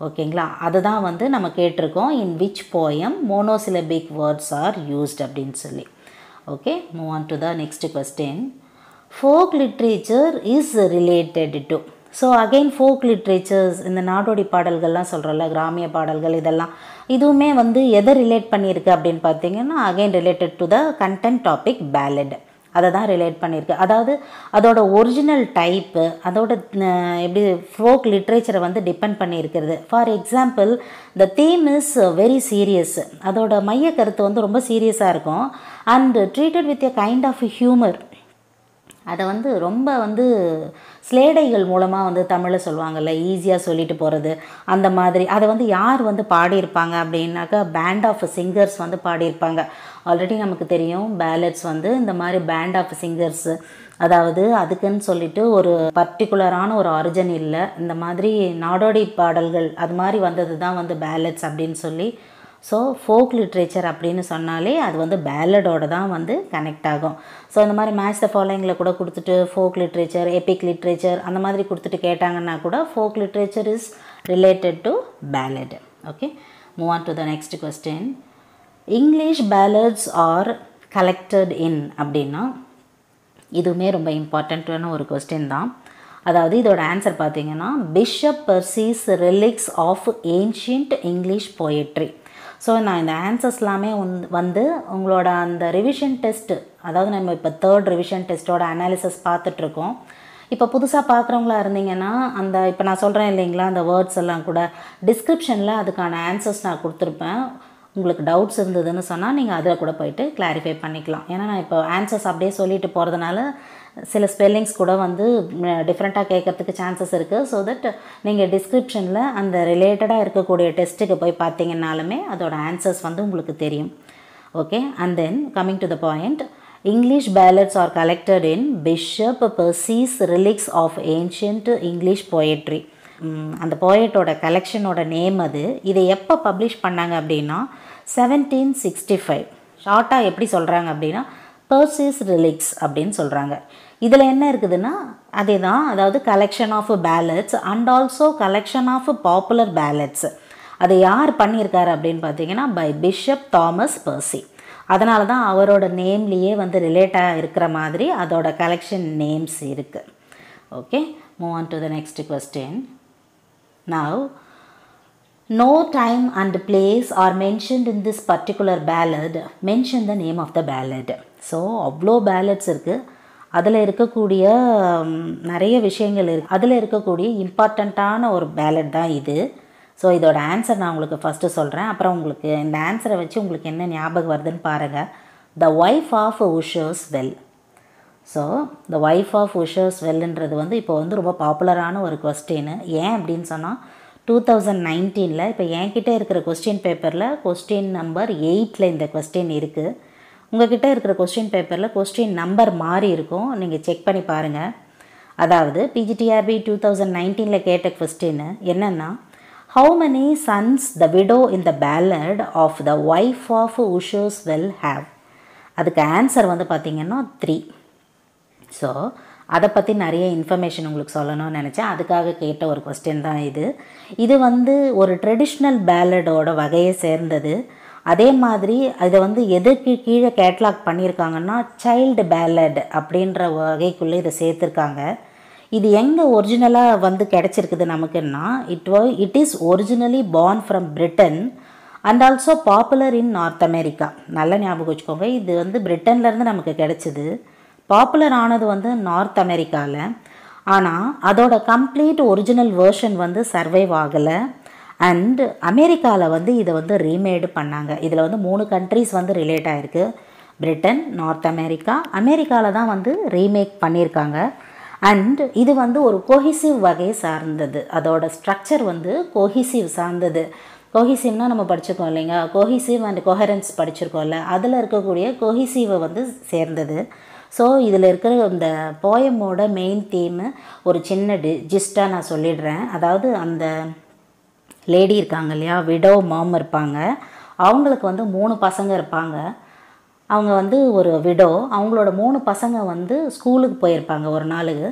ஓகேங்களா, அதுதான் வந்து நம்ம கேட்டிருக்கோம், இன் which poem monosyllabic words are used அப்படின்னு சொல்லி. Okay, move on to the next question. Folk literature is related to. So again folk literatures, இந்த நாடோடி பாடல்கள்லாம் சொல்கிறோம்ல, கிராமிய பாடல்கள், இதெல்லாம் இதுவுமே வந்து எதை ரிலேட் பண்ணியிருக்கு அப்படின்னு பார்த்தீங்கன்னா again related to the content topic ballad, அதை தான் ரிலேட் பண்ணியிருக்கு. அதாவது அதோட ஒரிஜினல் டைப்பு, அதோட எப்படி ஃபோக் லிட்ரேச்சரை வந்து டிபெண்ட் பண்ணியிருக்கிறது. For example, the theme is very serious, அதோட மைய கருத்து வந்து ரொம்ப சீரியஸாக இருக்கும். And treated with a kind of humour, அதை வந்து ரொம்ப வந்து ஸ்லேடைகள் மூலமாக வந்து தமிழில் சொல்லுவாங்கள்ல, ஈஸியாக சொல்லிட்டு போகிறது அந்த மாதிரி. அதை வந்து யார் வந்து பாடியிருப்பாங்க அப்படின்னாக்கா பேண்ட் ஆஃப் சிங்கர்ஸ் வந்து பாடியிருப்பாங்க. ஆல்ரெடி நமக்கு தெரியும் பேலட்ஸ் வந்து இந்த மாதிரி பேண்ட் ஆஃப் சிங்கர்ஸு, அதாவது அதுக்குன்னு சொல்லிட்டு ஒரு பர்டிகுலரான ஒரு ஆரிஜின் இல்லை, இந்த மாதிரி நாடோடி பாடல்கள் அது மாதிரி வந்தது தான் வந்து பேலட்ஸ் அப்படின்னு சொல்லி. ஸோ ஃபோக் லிட்ரேச்சர் அப்படின்னு சொன்னாலே அது வந்து பேலடோட தான் வந்து கனெக்ட் ஆகும். ஸோ இந்த மாதிரி மேட்ச் த ஃபாலோயிங்கில் கூட கொடுத்துட்டு ஃபோக் லிட்ரேச்சர், எபிக் லிட்ரேச்சர் அந்த மாதிரி கொடுத்துட்டு கேட்டாங்கன்னா கூட folk literature is related to ballad. Okay, move on to the next question. English ballads are collected in அப்படின்னா இதுவுமே ரொம்ப இம்பார்ட்டண்ட்டான ஒரு கொஸ்டின் தான். அதாவது இதோட ஆன்சர் பார்த்தீங்கன்னா Bishop Percy's Reliques of ancient English poetry. So நான் இந்த ஆன்சர்ஸ் எல்லாமே வந்து உங்களோட அந்த ரிவிஷன் டெஸ்ட்டு, அதாவது நம்ம இப்போ 3rd ரிவிஷன் டெஸ்ட்டோட அனாலிசிஸ் பார்த்துட்ருக்கோம். இப்போ புதுசாக பார்க்குறவங்களா இருந்தீங்கன்னா அந்த இப்போ நான் சொல்கிறேன் இல்லைங்களா, அந்த வேர்ட்ஸ் எல்லாம் கூட டிஸ்கிரிப்ஷனில் அதுக்கான ஆன்சர்ஸ் நான் கொடுத்துருப்பேன். உங்களுக்கு டவுட்ஸ் இருந்ததுன்னு சொன்னால் நீங்கள் அதில் கூட போய்ட்டு கிளாரிஃபை பண்ணிக்கலாம். ஏன்னா நான் இப்போ ஆன்சர்ஸ் அப்படியே சொல்லிட்டு போகிறதுனால சில ஸ்பெல்லிங்ஸ் கூட வந்து டிஃப்ரெண்ட்டாக கேட்குறதுக்கு சான்சஸ் இருக்குது. ஸோ தட் நீங்கள் டிஸ்கிரிப்ஷனில் அந்த ரிலேட்டடாக இருக்கக்கூடிய டெஸ்ட்டுக்கு போய் பார்த்தீங்கன்னாலுமே அதோட ஆன்சர்ஸ் வந்து உங்களுக்கு தெரியும். Okay, and then coming to the point, English ballads are collected in Bishop Percy's Reliques of ancient English poetry. அந்த போயட்டோட கலெக்ஷனோட நேம் அது. இதை எப்போ பப்ளிஷ் பண்ணாங்க அப்படின்னா 1765. ஷார்ட்டாக எப்படி சொல்கிறாங்க அப்படின்னா பெர்சிஸ் ரிலிக்ஸ் அப்படின்னு சொல்கிறாங்க. இதில் என்ன இருக்குதுன்னா அதே தான், அதாவது collection of ballads and also collection of popular ballads. அதை யார் பண்ணியிருக்காரு அப்படின்னு பார்த்தீங்கன்னா பை பிஷப் தாமஸ் பெர்சி. அதனால தான் அவரோட நேம்லேயே வந்து ரிலேட்டாக இருக்கிற மாதிரி அதோட கலெக்ஷன் நேம்ஸ் இருக்குது. Okay, move on to the next question. Now, no time and place are mentioned in this particular ballad. Mention the name of the ballad. So அவ்வளோ பேலட்ஸ் இருக்குது, அதில் இருக்கக்கூடிய நிறைய விஷயங்கள் இருக்குது, அதில் இருக்கக்கூடிய இம்பார்ட்டண்ட்டான ஒரு பேலட் தான் இது. ஸோ இதோட ஆன்சர் நான் உங்களுக்கு ஃபஸ்ட்டு சொல்கிறேன், அப்புறம் உங்களுக்கு இந்த ஆன்சரை வச்சு உங்களுக்கு என்ன ஞாபகம் வருதுன்னு பாருங்கள். The wife of Usher's Well. So the wife of உஷர்ஸ்வெல்ன்றது வந்து இப்போ வந்து ரொம்ப பாப்புலரான ஒரு கொஸ்டின். ஏன் அப்படின்னு சொன்னால் 2019 இப்போ என்கிட்ட இருக்கிற கொஸ்டின் பேப்பரில் கொஸ்டின் நம்பர் 8 இந்த கொஸ்டின் இருக்குது. உங்கள்கிட்ட இருக்கிற கொஸ்டின் பேப்பரில் கொஸ்டின் நம்பர் மாறி இருக்கும், நீங்கள் செக் பண்ணி பாருங்கள். அதாவது PGTRB 2019 கேட்ட கொஸ்டின் என்னென்னா, how many sons the widow in the ballad of the wife of Usher's Well have. அதுக்கு ஆன்சர் வந்து பார்த்திங்கன்னா 3. ஸோ அதை பற்றி நிறைய இன்ஃபர்மேஷன் உங்களுக்கு சொல்லணும்னு நினச்சேன், அதுக்காக கேட்ட ஒரு கொஸ்டின் தான் இது. இது வந்து ஒரு ட்ரெடிஷ்னல் பேலடோட வகையை சேர்ந்தது. அதே மாதிரி அதை வந்து எதுக்கு கீழே கேட்லாக் பண்ணியிருக்காங்கன்னா சைல்டு பேலட் அப்படின்ற வகைக்குள்ளே இதை சேர்த்துருக்காங்க. இது எங்கே ஒரிஜினலாக வந்து கிடச்சிருக்குது நமக்குன்னா, it is originally born from Britain and also popular in North America. நல்லா ஞாபகம் வச்சுக்கோங்க, இது வந்து பிரிட்டன்லேருந்து நமக்கு கிடச்சிது. பாப்புலர் ஆனது வந்து நார்த் அமெரிக்காவில். ஆனால் அதோட கம்ப்ளீட் ஒரிஜினல் வேர்ஷன் வந்து சர்வைவ் ஆகலை. அண்டு அமெரிக்காவில் வந்து இதை வந்து ரீமேடு பண்ணாங்க. இதில் வந்து 3 கண்ட்ரீஸ் வந்து ரிலேட் ஆகிருக்கு, பிரிட்டன், நார்த் அமெரிக்கா. அமெரிக்காவில் தான் வந்து ரீமேக் பண்ணியிருக்காங்க. அண்ட் இது வந்து ஒரு கோஹிசிவ் வகையை சார்ந்தது. அதோட ஸ்ட்ரக்சர் வந்து கோஹிசிவ் சார்ந்தது. கோஹிசிவ்னால் நம்ம படிச்சிருக்கோம் இல்லைங்க, கோஹிசிவ் அண்ட் கோஹரன்ஸ் படிச்சிருக்கோம்ல, அதில் இருக்கக்கூடிய கோஹிசிவை வந்து சேர்ந்தது. ஸோ இதில் இருக்கிற இந்த போயமோட மெயின் தீமு ஒரு சின்ன ஜிஸ்ட்டாக நான் சொல்லிடுறேன். அதாவது அந்த லேடி இருக்காங்க இல்லையா, விடோ மாம் இருப்பாங்க, அவங்களுக்கு வந்து 3 பசங்க இருப்பாங்க. அவங்க வந்து ஒரு விடோ, அவங்களோட 3 பசங்க வந்து ஸ்கூலுக்கு போயிருப்பாங்க ஒரு நாளுக்கு.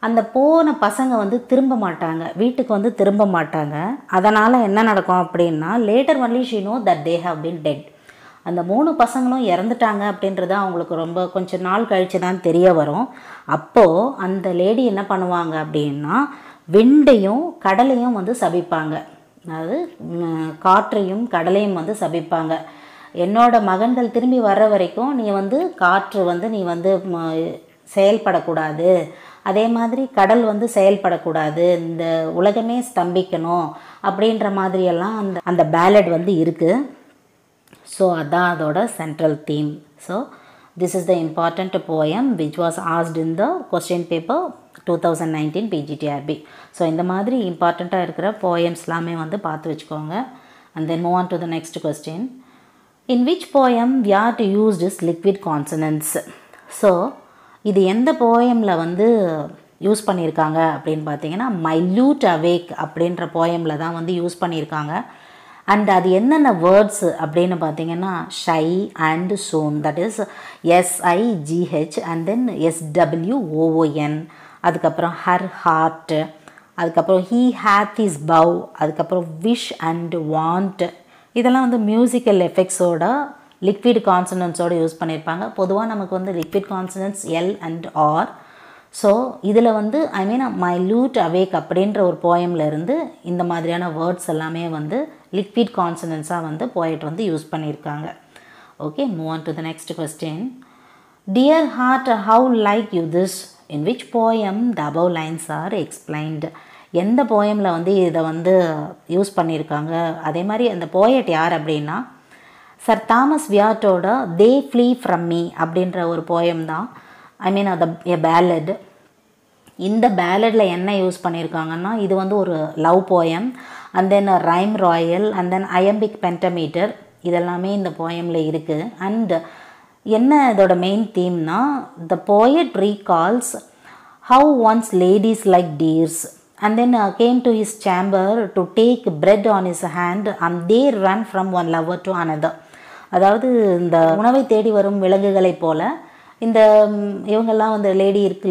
அந்த போன பசங்க வந்து திரும்ப மாட்டாங்க, வீட்டுக்கு வந்து திரும்ப மாட்டாங்க. அதனால் என்ன நடக்கும் அப்படின்னா, later only she know that they have been dead. அந்த 3 பசங்களும் இறந்துட்டாங்க அப்படின்றது அவங்களுக்கு ரொம்ப கொஞ்சம் நாள் கழித்து தான் தெரிய வரும். அப்போது அந்த லேடி என்ன பண்ணுவாங்க அப்படின்னா, விண்டையும் கடலையும் வந்து சபிப்பாங்க. அதாவது காற்றையும் கடலையும் வந்து சபிப்பாங்க. என்னோட மகன்கள் திரும்பி வர்ற வரைக்கும் நீ வந்து காற்று வந்து நீ வந்து செயல்படக்கூடாது, அதே மாதிரி கடல் வந்து செயல்படக்கூடாது, இந்த உலகமே ஸ்தம்பிக்கணும் அப்படின்ற மாதிரியெல்லாம் அந்த பேலட் வந்து இருக்குது. ஸோ அதான் அதோட central theme. So this is the important poem which was asked in the question paper 2019 PGTRB. So இந்த மாதிரி இம்பார்ட்டண்ட்டாக இருக்கிற போயம்ஸ் எல்லாமே வந்து பார்த்து வச்சுக்கோங்க. And then move on to the next question. In which poem we are to use this liquid consonants. So இது எந்த போயமில் வந்து யூஸ் பண்ணியிருக்காங்க அப்படின்னு பார்த்தீங்கன்னா, மை ல்யூட் அவேக் அப்படின்ற போயமில் தான் வந்து யூஸ் பண்ணியிருக்காங்க. அண்ட் அது என்னென்ன வேர்ட்ஸ் அப்படின்னு பார்த்தீங்கன்னா, shy and soon, that is SIGH and then SWOON, அதுக்கப்புறம் ஹர் ஹார்ட், அதுக்கப்புறம் ஹீ ஹேத் இஸ் பவ், அதுக்கப்புறம் விஷ் அண்ட் வாண்ட். இதெல்லாம் வந்து மியூசிக்கல் எஃபெக்ட்ஸோட லிக்விட் கான்சனன்ட்ஸோடு யூஸ் பண்ணியிருப்பாங்க. பொதுவாக நமக்கு வந்து liquid consonants L and R. So இதில் வந்து மை ல்யூட் அவேக் அப்படின்ற ஒரு போயமில் இருந்து இந்த மாதிரியான வேர்ட்ஸ் எல்லாமே வந்து லிக்விட் கான்சனன்ட்ஸாக வந்து போயட் வந்து யூஸ் பண்ணியிருக்காங்க. Okay, move on to the next question. Dear heart how like you this, in which poem the above lines are explained. எந்த போயமில் வந்து இதை வந்து யூஸ் பண்ணியிருக்காங்க, அதே மாதிரி அந்த போயட் யார் அப்படின்னா சர் தாமஸ் வியாட்டோட தே ஃப்ளீ ஃப்ரம் மீ அப்படின்ற ஒரு போயம் தான். அது எ பேலட். இந்த பேலடில் என்ன யூஸ் பண்ணியிருக்காங்கன்னா, இது வந்து ஒரு love poem and then rhyme royal and then iambic pentameter, இதெல்லாமே இந்த போயமில் இருக்குது. அண்ட் என்ன இதோட மெயின் தீம்னா, the poet recalls how once ladies like deers and then came to his chamber to take bread on his hand and they ran from one lover to another. அதாவது இந்த உணவை தேடி வரும் விலங்குகளைப் போல் இந்த இவங்கெல்லாம் வந்து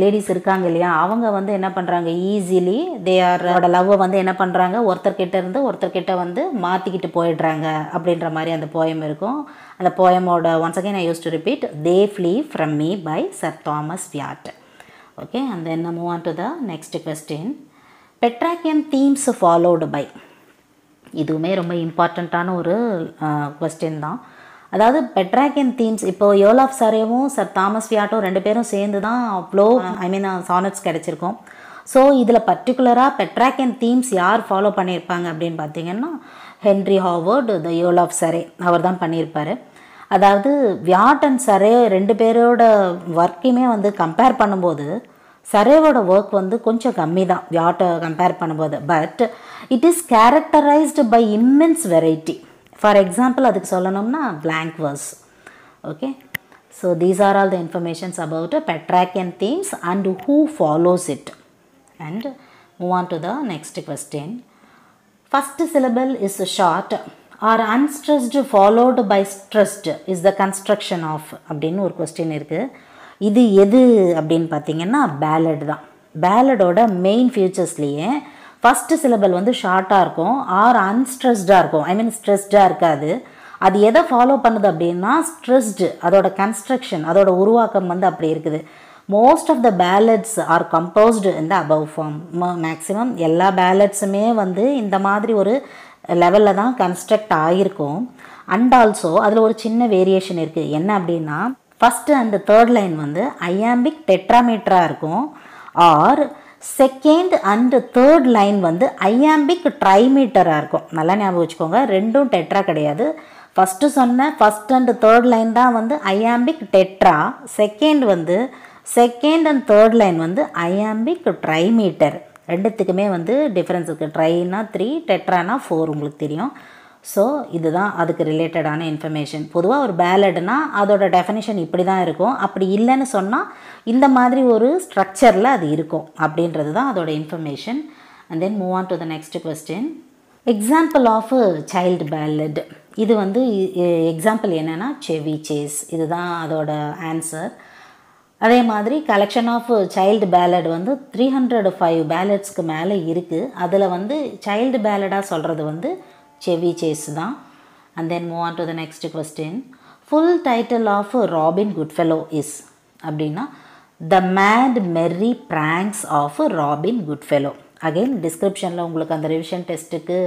லேடிஸ் இருக்காங்க இல்லையா, அவங்க வந்து என்ன பண்ணுறாங்க, ஈஸிலி தேரோட லவ்வை வந்து என்ன பண்ணுறாங்க, ஒருத்தர்கிட்ட இருந்து ஒருத்தர்கிட்ட வந்து மாற்றிக்கிட்டு போயிடுறாங்க அப்படின்ற மாதிரி அந்த போயம் இருக்கும். அந்த போயமோட once again I use to repeat, they flee from me by sir Thomas Wyatt. Okay, and then move on to the next question. Petrarchan themes followed by. இதுவுமே ரொம்ப இம்பார்ட்டண்ட்டான ஒரு கொஸ்டின் தான். அதாவது பெட்ராக்கியன் தீம்ஸ், இப்போது ஏர்ல் ஆஃப் சரேவும் சர் தாமஸ் வியாட்டும் 2 பேரும் சேர்ந்து தான் அவ்வளோ சானட்ஸ் கிடச்சிருக்கோம். ஸோ இதில் பர்டிகுலராக பெட்ராக்கியன் தீம்ஸ் யார் ஃபாலோ பண்ணியிருப்பாங்க அப்படின்னு பார்த்தீங்கன்னா, Henry Howard the Earl of சரே அவர் தான் பண்ணியிருப்பார். அதாவது வியாட் அண்ட் சரே 2 பேரோட ஒர்க்கையுமே வந்து கம்பேர் பண்ணும்போது சரேவோட ஒர்க் வந்து கொஞ்சம் கம்மி தான் வியாட்டை கம்பேர் பண்ணும்போது. But it is characterized by immense variety. For example அதுக்கு சொல்லணும்னா blank verse. Okay, so these are all the informations about Petrarchian themes and who follows it. And move on to the next question. First syllable is short or unstressed followed by stressed is the construction of அப்படின்னு ஒரு கொஸ்டின் இருக்குது. இது எது அப்படின்னு பார்த்தீங்கன்னா பேலட் தான். பேலடோட மெயின் ஃபியூச்சர்ஸ்லேயே ஃபஸ்ட்டு சிலபல் வந்து ஷார்ட்டாக இருக்கும் ஆர் அன்ஸ்ட்ரெஸ்டாக இருக்கும். ஐ மீன் ஸ்ட்ரெஸ்டாக இருக்காது. அது எதை ஃபாலோ பண்ணுது அப்படின்னா ஸ்ட்ரெஸ்டு, அதோட கன்ஸ்ட்ரக்ஷன், அதோட உருவாக்கம் வந்து அப்படி இருக்குது. Most of the ballads are composed இந்த அபவ் ஃபார்ம். மேக்ஸிமம் எல்லா பேலட்ஸுமே வந்து இந்த மாதிரி ஒரு லெவலில் தான் கன்ஸ்ட்ரக்ட் ஆகிருக்கும். அண்ட் ஆல்சோ அதில் ஒரு சின்ன வேரியேஷன் இருக்குது. என்ன அப்படின்னா ஃபஸ்ட்டு அண்ட் தேர்ட் லைன் வந்து ஐயாம்பிக் டெட்ராமீட்டராக இருக்கும். Or second and third line வந்து ஐயாம்பிக் ட்ரைமீட்டராக இருக்கும். நல்லா ஞாபகம் வச்சுக்கோங்க, ரெண்டும் டெட்ரா கிடையாது. ஃபஸ்ட்டு சொன்ன ஃபஸ்ட் அண்ட் தேர்ட் லைன் தான் வந்து iambic tetra. Second and third line வந்து ஐயாம்பிக் ட்ரைமீட்டர். ரெண்டுத்துக்குமே வந்து டிஃப்ரென்ஸ் இருக்குது. ட்ரைனா 3, டெட்ரானா 4 உங்களுக்கு தெரியும். ஸோ இதுதான் அதுக்கு ரிலேட்டடான இன்ஃபர்மேஷன். பொதுவாக ஒரு பேலட்னா அதோட டெஃபினிஷன் இப்படி தான் இருக்கும். அப்படி இல்லைன்னு சொன்னால் இந்த மாதிரி ஒரு ஸ்ட்ரக்சரில் அது இருக்கும் அப்படின்றது தான் அதோட information. And then move on to the next question. Example of child ballad. இது வந்து எக்ஸாம்பிள் என்னென்னா செவி சேஸ். இதுதான் அதோட ஆன்சர். அதே மாதிரி கலெக்ஷன் ஆஃப் சைல்டு பேலட் வந்து 305 பேலட்ஸ்க்கு மேலே இருக்குது. அதில் வந்து சைல்டு பேலடாக சொல்கிறது வந்து செவி சேஸ் தான். And then move on to the next question. Full title of Robin Goodfellow is அப்படின்னா the mad merry pranks of Robin Goodfellow. Again டிஸ்கிரிப்ஷனில் உங்களுக்கு அந்த ரிவிஷன் டெஸ்ட்டுக்கு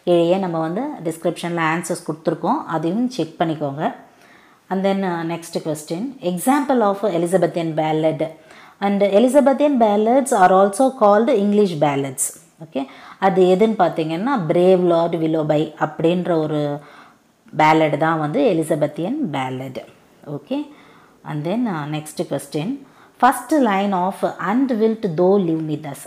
கீழே நம்ம வந்து டிஸ்கிரிப்ஷனில் ஆன்சர்ஸ் கொடுத்துருக்கோம், அதையும் செக் பண்ணிக்கோங்க. And then next question. Example of Elizabethan ballad. And Elizabethan ballads are also called English ballads. Okay, அது எதுன்னு பார்த்தீங்கன்னா பிரேவ் லார்ட் விலோபை அப்படின்ற ஒரு பேலட் தான் வந்து Elizabethan ballad. Okay, and then next question. First line of and wilt thou leave me thus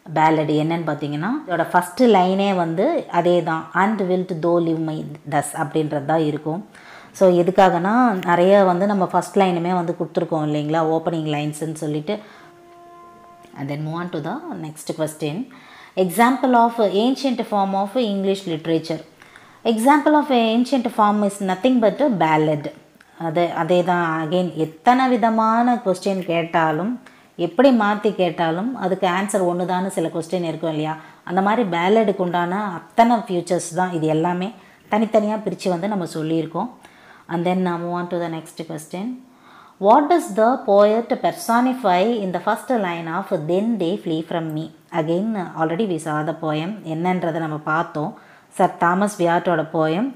ballad என்னன்னு பார்த்தீங்கன்னா இதோட ஃபஸ்ட்டு லைனே வந்து அதே தான், and wilt thou leave me thus அப்படின்றது தான் இருக்கும். ஸோ எதுக்காகனா நிறைய வந்து நம்ம ஃபஸ்ட் லைனுமே வந்து கொடுத்துருக்கோம் இல்லைங்களா, ஓப்பனிங் லைன்ஸ்ன்னு சொல்லிட்டு. And then move on to the next question. Example of ancient form of English literature. Example of ancient form is nothing but a ballad. அதே தான். அகெயின் எத்தனை விதமான கொஸ்டின் கேட்டாலும் எப்படி மாற்றி கேட்டாலும் அதுக்கு ஆன்சர் ஒன்று தானே சில கொஸ்டின் இருக்கும் இல்லையா, அந்த மாதிரி பேலடுக்கு உண்டான அத்தனை ஃபியூச்சர்ஸ் தான் இது எல்லாமே தனித்தனியாக பிரித்து வந்து நம்ம சொல்லியிருக்கோம். And then move on to the next question. What does the poet personify in the first line of Then They Flee From Me? Again, already we saw the poem. என்னன்றதை நம்ம பார்த்தோம். சர் தாமஸ் வியாட்டோட poem.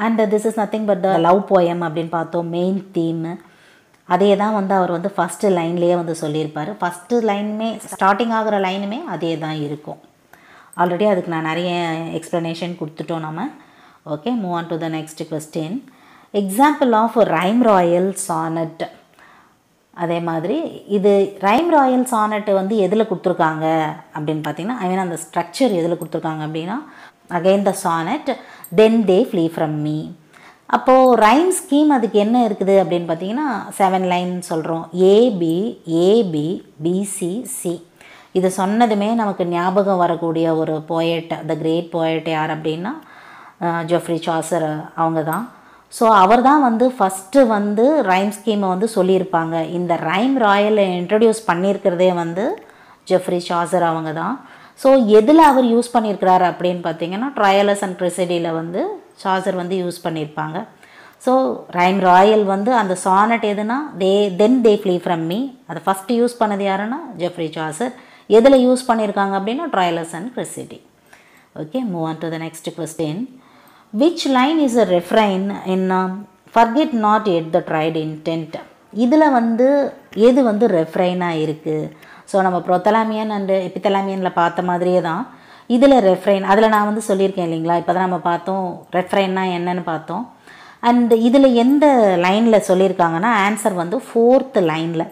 And this is nothing but the love poem அப்படின்னு பார்த்தோம். மெயின் தீம் அதே தான் வந்து அவர் வந்து ஃபஸ்ட்டு லைன்லேயே வந்து சொல்லியிருப்பார். ஃபஸ்ட்டு லைனுமே ஸ்டார்டிங் ஆகிற லைனுமே அதே தான் இருக்கும். ஆல்ரெடி அதுக்கு நான் நிறைய எக்ஸ்ப்ளனேஷன் கொடுத்துட்டோம் நம்ம. Okay, move on to the next question. Example of rhyme royal sonnet. அதே மாதிரி இது ரைம் ராயல் சானட் வந்து எதில் கொடுத்துருக்காங்க அப்படின்னு பார்த்தீங்கன்னா, ஐ மீன் அந்த ஸ்ட்ரக்சர் எதில் கொடுத்துருக்காங்க அப்படின்னா again the sonnet then they flee from me. அப்போது ரைம் ஸ்கீம் அதுக்கு என்ன இருக்குது அப்படின்னு பார்த்தீங்கன்னா 7 லைன் சொல்கிறோம். AB AB BC C. இது சொன்னதுமே நமக்கு ஞாபகம் வரக்கூடிய ஒரு போயட், த கிரேட் போயட் யார் அப்படின்னா ஜெஃப்ரி சாசர் அவங்க தான். ஸோ அவர் தான் வந்து ஃபஸ்ட்டு வந்து ரைம் ஸ்கீமை வந்து சொல்லியிருப்பாங்க. இந்த ரைம் ராயலை இன்ட்ரடியூஸ் பண்ணியிருக்கிறதே வந்து ஜெஃப்ரி சாசர் அவங்க தான். ஸோ எதில் அவர் யூஸ் பண்ணியிருக்கிறாரு அப்படின்னு பார்த்தீங்கன்னா ட்ரையலஸ் அண்ட் க்ரெசடியில் வந்து சாசர் வந்து யூஸ் பண்ணியிருப்பாங்க. ஸோ ரைம் ராயல் வந்து அந்த சானட் எதுனா then they flee from me, அதை ஃபஸ்ட்டு யூஸ் பண்ணது யாருன்னா ஜெஃப்ரி சாசர். எதில் யூஸ் பண்ணியிருக்காங்க அப்படின்னா Troilus and Criseyde. Okay, move on to the next question. Which line is a refrain in forget not yet the tried intent? இதில் வந்து எது வந்து ரெஃப்ரைனாக இருக்குது? ஸோ நம்ம ப்ரோத்தலாமியன் அண்டு எபித்தலாமியனில் பார்த்த மாதிரியே தான் இதில் ரெஃப்ரைன். அதில் நான் வந்து சொல்லியிருக்கேன் இல்லைங்களா, இப்போ தான் நம்ம பார்த்தோம் ரெஃப்ரைன்னா என்னன்னு பார்த்தோம். அண்ட் இதில் எந்த லைனில் சொல்லியிருக்காங்கன்னா ஆன்சர் வந்து 4th லைனில்.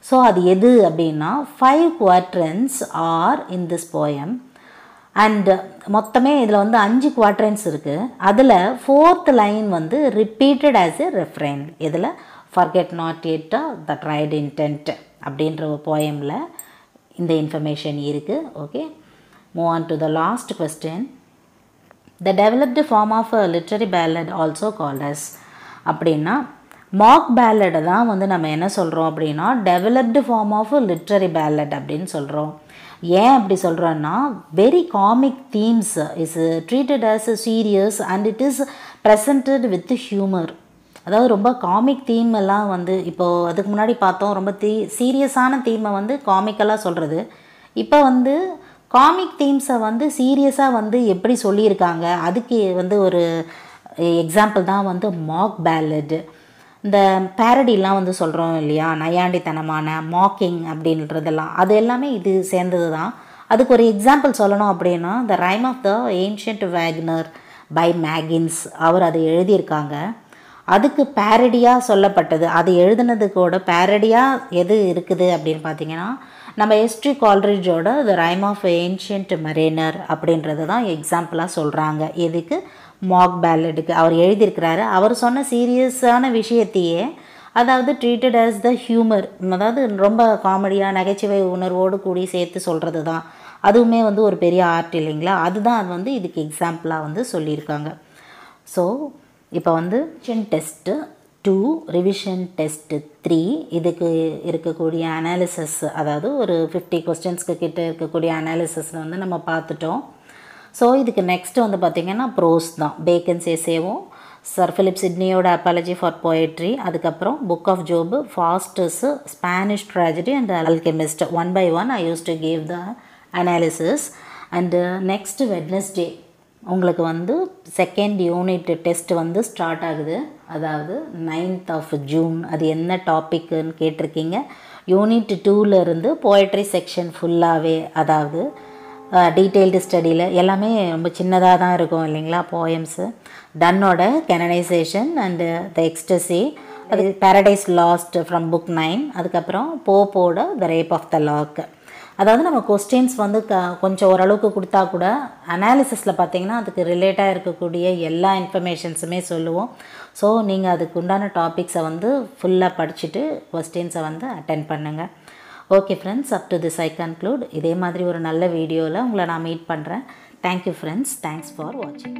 ஸோ அது எது அப்படின்னா 5 quatrains are in this poem. And மொத்தமே இதில் வந்து 5 quatrains இருக்குது. அதில் 4th லைன் வந்து ரிப்பீட்டட் ஆஸ் எ ரெஃப்ரெயின். இதில் forget not yet the tried intent அப்படின்ற ஒரு போயமில் இந்த இன்ஃபர்மேஷன் இருக்குது. Okay, move on to the last question. The developed form of a literary ballad also called as அப்படின்னா மாக் பேலடை தான் வந்து நம்ம என்ன சொல்கிறோம் அப்படின்னா developed form of literary ballad அப்படின்னு சொல்கிறோம். ஏன் அப்படி சொல்கிறோன்னா very comic themes is treated as serious and it is presented with humour. அதாவது ரொம்ப காமிக் தீம் எல்லாம் வந்து இப்போது அதுக்கு முன்னாடி பார்த்தோம் ரொம்ப சீரியஸான தீமை வந்து காமிக்கலாக சொல்கிறது. இப்போ வந்து காமிக் தீம்ஸை வந்து சீரியஸாக வந்து எப்படி சொல்லியிருக்காங்க அதுக்கு வந்து ஒரு எக்ஸாம்பிள் தான் வந்து மாக் பேலட். இந்த பேரடிலாம் வந்து சொல்கிறோம் இல்லையா, நையாண்டித்தனமான மாக்கிங் அப்படின்றதெல்லாம் அது எல்லாமே இது சேர்ந்தது தான். அதுக்கு ஒரு எக்ஸாம்பிள் சொல்லணும் அப்படின்னா the rhyme of the ancient waggoner by Maginn அவர் அதை எழுதியிருக்காங்க. அதுக்கு பேரடியாக சொல்லப்பட்டது, அது எழுதுனது கூட பேரடியாக எது இருக்குது அப்படின்னு பார்த்தீங்கன்னா நம்ம எஸ்ட்ரி கால்ரிட்ஜோட த ரைம் ஆஃப் ஏன்ஷியன்ட் மரீனர் அப்படின்றது தான் எக்ஸாம்பிளாக சொல்கிறாங்க. எதுக்கு மாக் பேலடுக்கு அவர் எழுதியிருக்கிறாரு. அவர் சொன்ன சீரியஸான விஷயத்தையே அதாவது ட்ரீட்டட் ஆஸ் த ஹியூமர், அதாவது ரொம்ப காமெடியாக நகைச்சுவை உணர்வோடு கூடி சேர்த்து சொல்கிறது தான். அதுவுமே வந்து ஒரு பெரிய ஆர்ட் இல்லைங்களா, அதுதான் அது வந்து இதுக்கு எக்ஸாம்பிளாக வந்து சொல்லியிருக்காங்க. ஸோ இப்போ வந்து டெஸ்ட்டு 2 ரிவிஷன் டெஸ்ட்டு 3 இதுக்கு இருக்கக்கூடிய அனாலிசிஸ், அதாவது ஒரு 50 கொஸ்டின்ஸ்க்கு கிட்ட இருக்கக்கூடிய அனாலிசிஸ் வந்து நம்ம பார்த்துட்டோம். ஸோ இதுக்கு நெக்ஸ்ட்டு வந்து பார்த்திங்கன்னா ப்ரோஸ் தான். பேக்கன்ஸ் எஸ்ஸேவும் சர் ஃபிலிப் சிட்னியோட அப்பாலஜி ஃபார் போயட்ரி, அதுக்கப்புறம் book of Job, Faustus, Spanish tragedy and alchemist. 1 by 1 I used to give the analysis. And next Wednesday உங்களுக்கு வந்து 2nd யூனிட் டெஸ்ட் வந்து ஸ்டார்ட் ஆகுது. அதாவது 9th of June. அது என்ன டாப்பிக்குன்னு கேட்டிருக்கீங்க. யூனிட் 2லேருந்து போயட்ரி செக்ஷன் ஃபுல்லாகவே, அதாவது டீட்டெயில்டு ஸ்டடியில் எல்லாமே ரொம்ப சின்னதாக தான் இருக்கும் இல்லைங்களா போயம்ஸு. டன்னோட கெனனைசேஷன் அண்டு த எக்ஸ்டசி, அது பேரடைஸ் லாஸ்ட் ஃப்ரம் புக் 9, அதுக்கப்புறம் போப்போட the rape of the lock. அதாவது நம்ம கொஸ்டின்ஸ் வந்து கொஞ்சம் ஓரளவுக்கு கொடுத்தா கூட அனாலிசிஸில் பார்த்திங்கன்னா அதுக்கு ரிலேட்டாக இருக்கக்கூடிய எல்லா இன்ஃபர்மேஷன்ஸுமே சொல்லுவோம். ஸோ நீங்கள் அதுக்கு உண்டான டாபிக்ஸை வந்து ஃபுல்லாக படிச்சுட்டு கொஸ்டின்ஸை வந்து அட்டென்ட் பண்ணுங்கள். Okay friends, up to this I conclude. இதே மாதிரி ஒரு நல்ல வீடியோவில் உங்களை நான் மீட் பண்ணுறேன். தேங்க்யூ ஃப்ரெண்ட்ஸ், தேங்க்ஸ் ஃபார் வாட்சிங்.